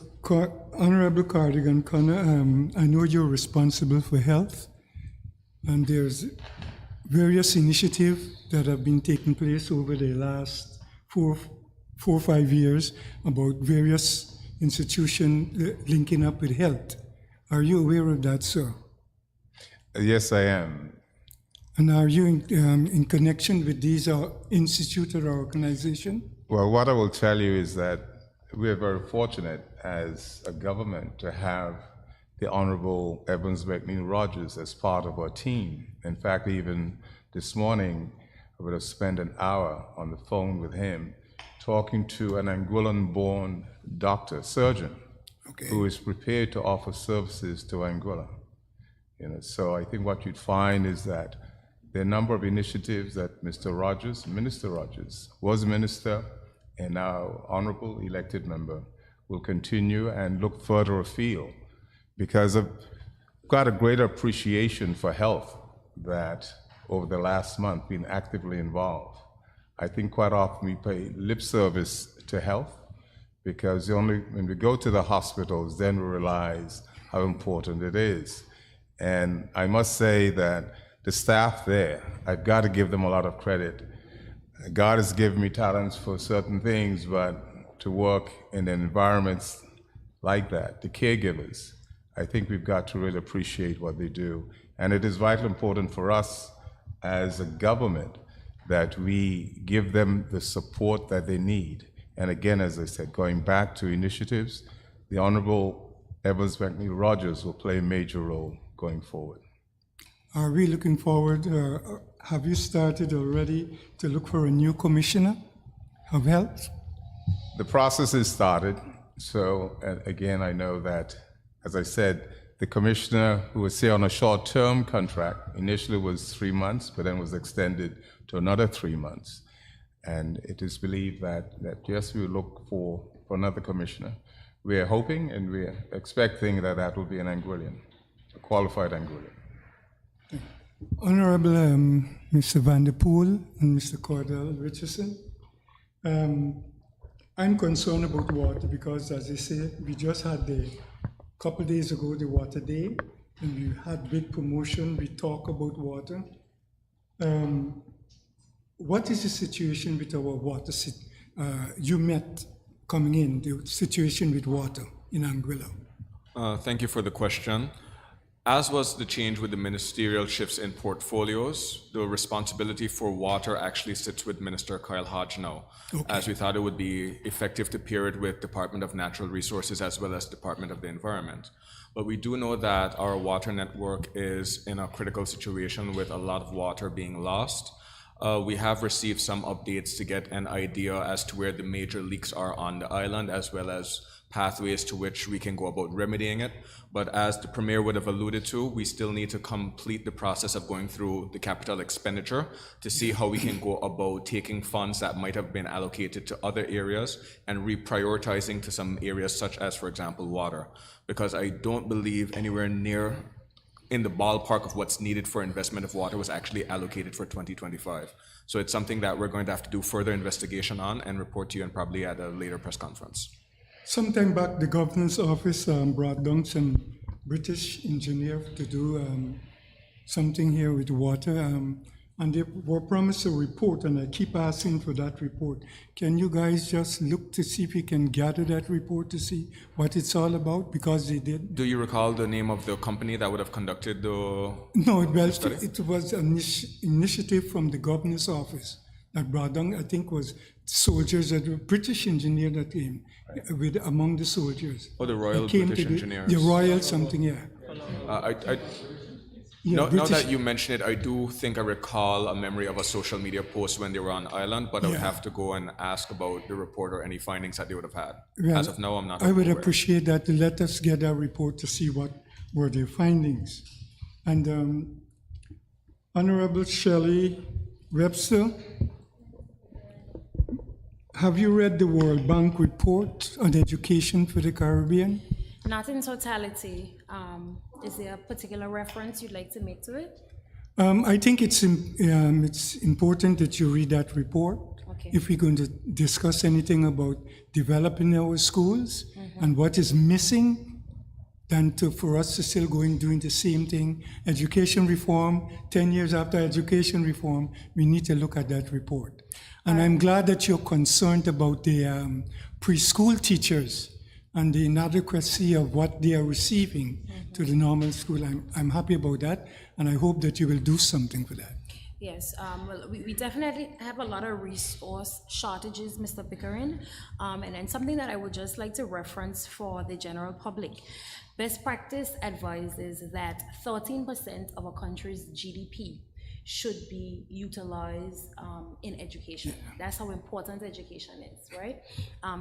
Honorable Cardigan Connor, I know you're responsible for health, and there's various initiatives that have been taking place over the last four or 5 years about various institutions linking up with health. Are you aware of that, sir? Yes, I am. And are you in connection with these institutes or organizations? Well, what I will tell you is that we are very fortunate as a government to have the Honorable Evans McNeil Rogers as part of our team. In fact, even this morning, I would have spent an hour on the phone with him talking to an Anguillan-born doctor, surgeon, who is prepared to offer services to Anguilla. So I think what you'd find is that there are a number of initiatives that Minister Rogers was minister, and now honorable elected member will continue and look further afield, because I've got a greater appreciation for health that over the last month been actively involved. I think quite often we pay lip service to health because only when we go to the hospitals then we realize how important it is. And I must say that the staff there, I've got to give them a lot of credit. God has given me talents for certain things, but to work in environments like that, the caregivers, I think we've got to really appreciate what they do. And it is vitally important for us as a government that we give them the support that they need. And again, as I said, going back to initiatives, the Honorable Evans McNeil Rogers will play a major role going forward. Are we looking forward, have you started already to look for a new commissioner of health? The process has started. So again, I know that, as I said, the commissioner who was here on a short-term contract initially was 3 months, but then was extended to another 3 months. And it is believed that yes, we will look for another commissioner. We are hoping and we are expecting that will be an Anguillan, a qualified Anguillan. Honorable Mr. Van der Poel and Mr. Cordell Richardson, I'm concerned about water because, as I say, we just had couple days ago the Water Day, and we had big promotion. We talk about water. What is the situation with our water? You met coming in, the situation with water in Anguilla. Thank you for the question. As was the change with the ministerial shifts in portfolios, the responsibility for water actually sits with Minister Kyle Hodge now, as we thought it would be effective to pair it with Department of Natural Resources as well as Department of the Environment. But we do know that our water network is in a critical situation with a lot of water being lost. We have received some updates to get an idea as to where the major leaks are on the island, as well as pathways to which we can go about remedying it. But as the Premier would have alluded to, we still need to complete the process of going through the capital expenditure to see how we can go about taking funds that might have been allocated to other areas and reprioritizing to some areas such as, for example, water. Because I don't believe anywhere near in the ballpark of what's needed for investment of water was actually allocated for 2025. So it's something that we're going to have to do further investigation on and report to you and probably at a later press conference. Sometime back, the governor's office brought down some British engineer to do something here with water, and they were promised a report, and I keep asking for that report. Can you guys just look to see if you can gather that report to see what it's all about? Because they did. Do you recall the name of the company that would have conducted the No, well, study? it was an initiative from the governor's office that brought down, I think was soldiers, that were British engineer that came with among the soldiers. Oh, the Royal That came British to Engineers. The Royal something, yeah. Yeah, Now British- that you mention it, I do think I recall a memory of a social media post when they were on island, but I would Yeah. have to go and ask about the report or any findings that they would have had. Well, As of now, I'm not I would aware. appreciate that. Let us get a report to see what were their findings. And Honorable Shelley Webster, have you read the World Bank report on education for the Caribbean? Not in totality. Is there a particular reference you'd like to make to it? I think it's important that you read that report. Okay. If we're going to discuss anything about developing our schools and what is missing, than for us to still doing the same thing. Education reform, 10 years after education reform, we need to look at that report. And I'm glad that you're concerned about the preschool teachers and the inadequacy of what they are receiving to the normal school. I'm happy about that, and I hope that you will do something for that. Yes, well, we definitely have a lot of resource shortages, Mr. Pickering, and then something that I would just like to reference for the general public. Best practice advises that 13% of a country's GDP should be utilized in education. That's how important education is, right?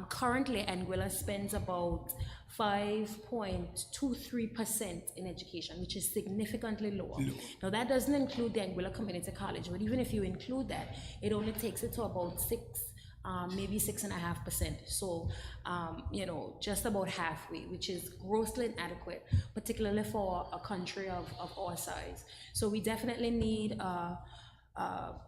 Currently, Anguilla spends about 5.23% in education, which is significantly lower. Now, that doesn't include the Anguilla Community College, but even if you include that, it only takes it to about maybe 6.5%. So, just about halfway, which is grossly inadequate, particularly for a country of our size. So we definitely need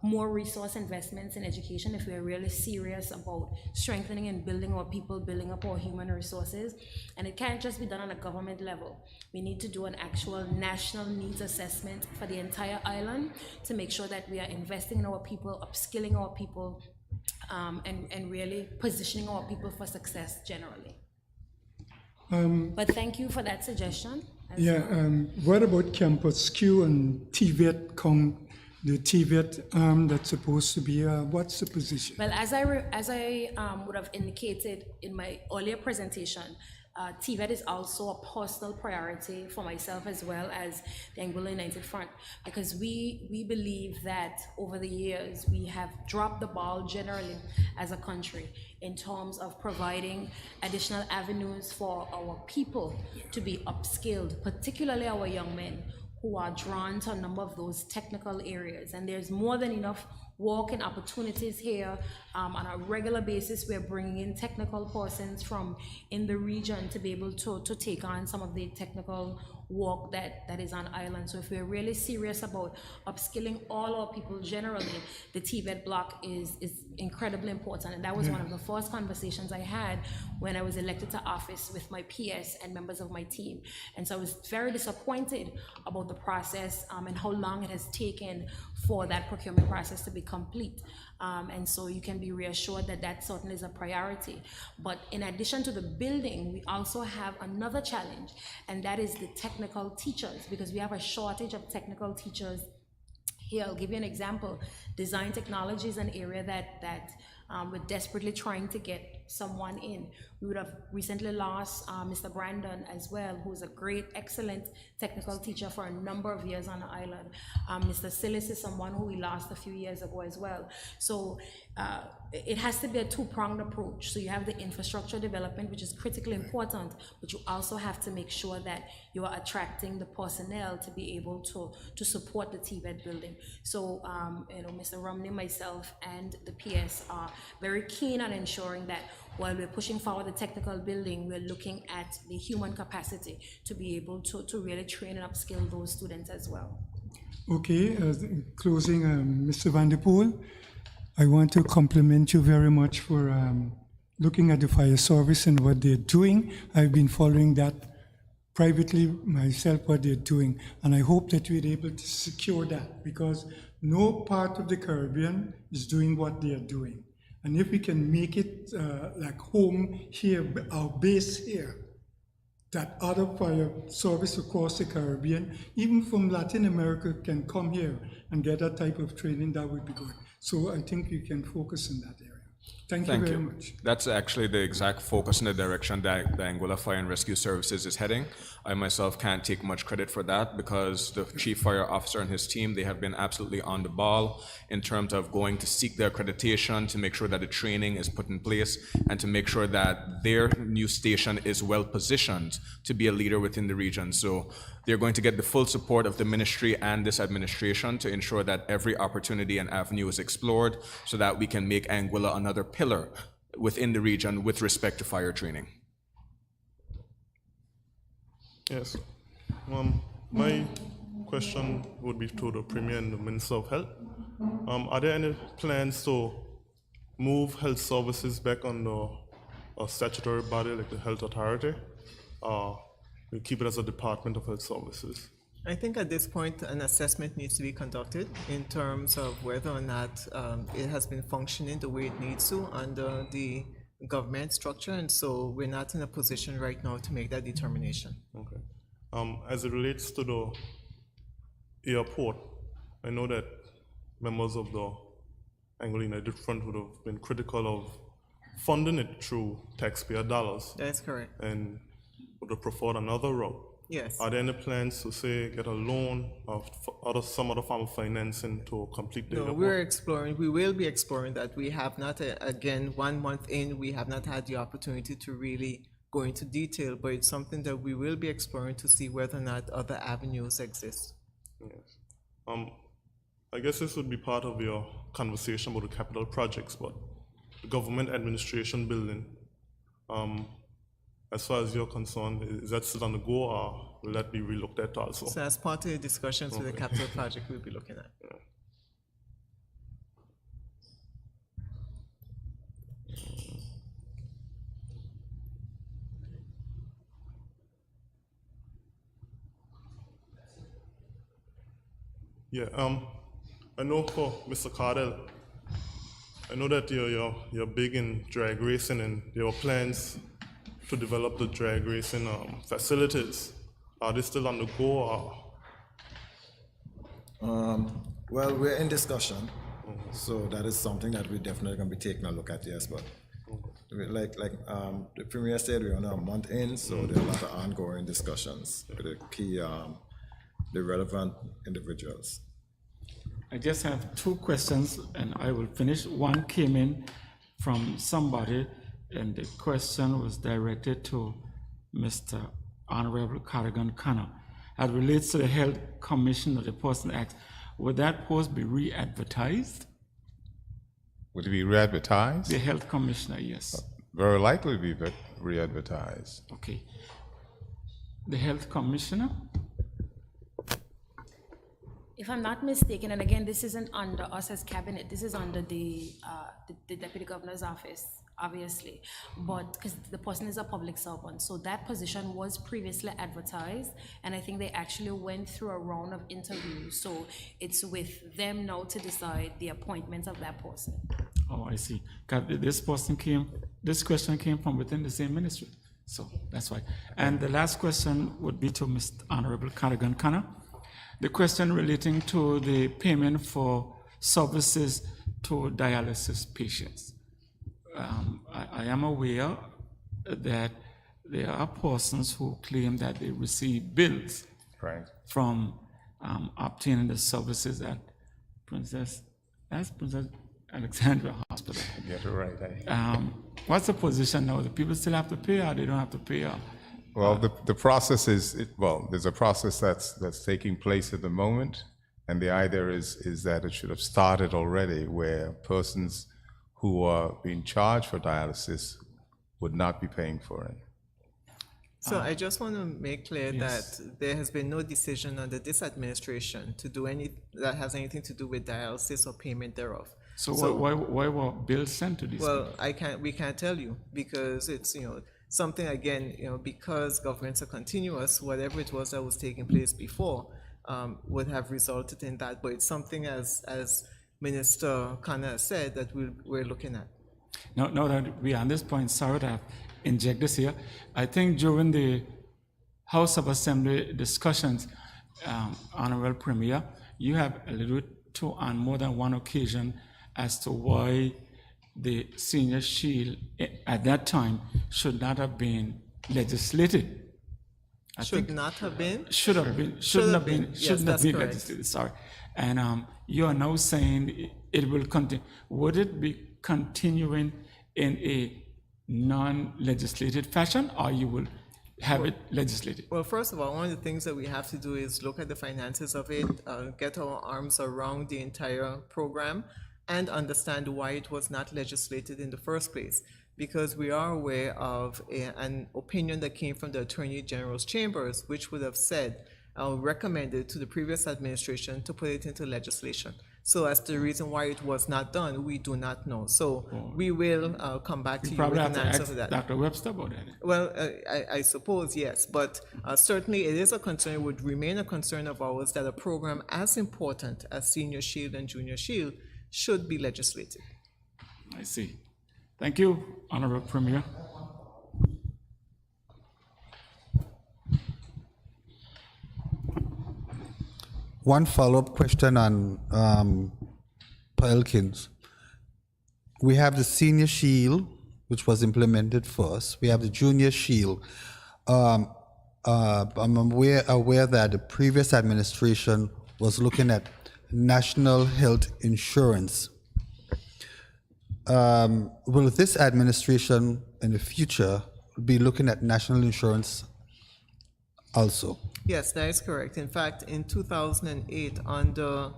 more resource investments in education if we're really serious about strengthening and building our people, building up our human resources. And it can't just be done on a government level. We need to do an actual national needs assessment for the entire island to make sure that we are investing in our people, upskilling our people, and really positioning our people for success generally. But thank you for that suggestion. What about Campus Q and TVET, the TVET arm that's supposed to be, what's the position? Well, as I would have indicated in my earlier presentation, TVET is also a personal priority for myself as well as the Anguilla United Front, because we believe that over the years we have dropped the ball generally as a country in terms of providing additional avenues for our people to be upskilled, particularly our young men who are drawn to a number of those technical areas. And there's more than enough work and opportunities here. On a regular basis, we're bringing in technical persons from in the region to be able to take on some of the technical work that is on island. So if we're really serious about upskilling all our people generally, the TVET block is incredibly important. And that was one of the first conversations I had when I was elected to office with my PS and members of my team. And so I was very disappointed about the process and how long it has taken for that procurement process to be complete. And so you can be reassured that that certainly is a priority. But in addition to the building, we also have another challenge, and that is the technical teachers, because we have a shortage of technical teachers here. I'll give you an example. Design technology is an area that we're desperately trying to get someone in. We would have recently lost Mr. Brandon as well, who's a great, excellent technical teacher for a number of years on the island. Mr. Silis is someone who we lost a few years ago as well. So it has to be a two-pronged approach. So you have the infrastructure development, which is critically important, but you also have to make sure that you are attracting the personnel to be able to support the TVET building. So Mr. Romney, myself, and the PS are very keen on ensuring that while we're pushing forward the technical building, we're looking at the human capacity to be able to really train and upskill those students as well. Okay, closing, Mr. Van der Poel, I want to compliment you very much for looking at the fire service and what they're doing. I've been following that privately myself, what they're doing, and I hope that we're able to secure that, because no part of the Caribbean is doing what they are doing. And if we can make it like home here, our base here, that other fire service across the Caribbean, even from Latin America, can come here and get that type of training, that would be good. So I think you can focus in that area. Thank you Thank very you. much. That's actually the exact focus in the direction that the Anguilla Fire and Rescue Services is heading. I myself can't take much credit for that because the Chief Fire Officer and his team, they have been absolutely on the ball in terms of going to seek their accreditation to make sure that the training is put in place and to make sure that their new station is well positioned to be a leader within the region. So they're going to get the full support of the ministry and this administration to ensure that every opportunity and avenue is explored so that we can make Anguilla another pillar within the region with respect to fire training. Yes. My question would be to the Premier and the Minister of Health. Are there any plans to move health services back under a statutory body like the Health Authority? We keep it as a Department of Health Services? I think at this point, an assessment needs to be conducted in terms of whether or not it has been functioning the way it needs to under the government structure, and so we're not in a position right now to make that determination. Okay. As it relates to the airport, I know that members of the Anguilla United Front would have been critical of funding it through taxpayer dollars That is correct. and would have preferred another route. Yes. Are there any plans to say get a loan or some other form of financing to complete the No, airport? we're exploring, we will be exploring that. We have not, again, 1 month in, we have not had the opportunity to really go into detail, but it's something that we will be exploring to see whether or not other avenues exist. Yes. I guess this would be part of your conversation about the capital projects, but the government administration building, as far as you're concerned, is that still on the go or will that be relooked at also? So as part of the discussions with the capital project, we'll be looking at. Yeah, I know for Mr. Cardell, I know that you're big in drag racing and there are plans to develop the drag racing facilities. Are they still on the go or? Well, we're in discussion, so that is something that we're definitely going to be taking a look at, yes, but like the Premier said, we're on a month in, so there are a lot of ongoing discussions with the key, the relevant individuals. I just have two questions and I will finish. One came in from somebody and the question was directed to Mr. Honorable Carrigan Connor. As relates to the Health Commissioner, the person asked, would that post be re-advertised? Would it be re-advertised? The Health Commissioner, yes. Very likely to be re-advertised. Okay. The Health Commissioner? If I'm not mistaken, and again, this isn't under us as cabinet, this is under the Deputy Governor's office, obviously, but because the person is a public servant, so that position was previously advertised, and I think they actually went through a round of interviews, so it's with them now to decide the appointment of that person. Oh, I see. 'Cause this question came from within the same ministry, so that's why. And the last question would be to Mr. Honorable Carrigan Connor. The question relating to the payment for services to dialysis patients. I am aware that there are persons who claim that they receive bills from obtaining the services at Princess Alexandra Hospital. Get it right. What's the position now? Do people still have to pay or they don't have to pay? Well, the process is, there's a process that's taking place at the moment, and the idea is that it should have started already, where persons who are being charged for dialysis would not be paying for it. So I just want to make clear Yes. that there has been no decision under this administration to do that has anything to do with dialysis or payment thereof. So why were bills sent to these people? Well, we can't tell you because it's, something again, because governments are continuous, whatever it was that was taking place before would have resulted in that. But it's something, as Minister Khanna said, that we're looking at. Now that we are on this point, sorry to inject this here. I think during the House of Assembly discussions, Honorable Premier, you have alluded to on more than one occasion as to why the senior shield at that time should not have been legislated. I Should think not have been? should have been, shouldn't have been, Yes, shouldn't have that's been correct. legislated, sorry. And you are now saying it will continue. Would it be continuing in a non-legislated fashion, or you will have it legislated? Well, first of all, one of the things that we have to do is look at the finances of it, get our arms around the entire program, and understand why it was not legislated in the first place. Because we are aware of an opinion that came from the Attorney General's chambers, which would have said, recommended to the previous administration to put it into legislation. So as to the reason why it was not done, we do not know. So we will come back to you with Probably have an to answer ask to that. Dr. Webster about that. Well, I suppose, yes, but certainly it is a concern, it would remain a concern of ours that a program as important as Senior Shield and Junior Shield should be legislated. I see. Thank you, Honorable Premier. One follow-up question on Elkins. We have the Senior Shield, which was implemented first. We have the Junior Shield. I'm aware that the previous administration was looking at national health insurance. Will this administration in the future be looking at national insurance also? Yes, that is correct. In fact, in 2008, under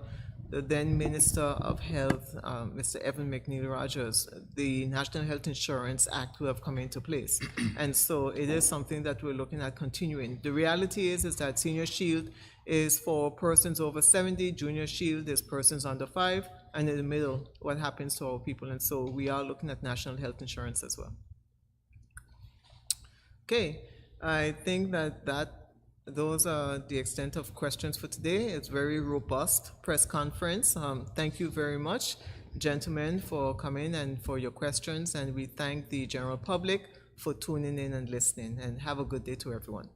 the then Minister of Health, Mr. Evan McNeil Rogers, the National Health Insurance Act will have come into place. And so it is something that we're looking at continuing. The reality is that Senior Shield is for persons over 70, Junior Shield is persons under 5, and in the middle, what happens to our people. And so we are looking at national health insurance as well. Okay, I think those are the extent of questions for today. It's very robust press conference. Thank you very much, gentlemen, for coming and for your questions. And we thank the general public for tuning in and listening. And have a good day to everyone.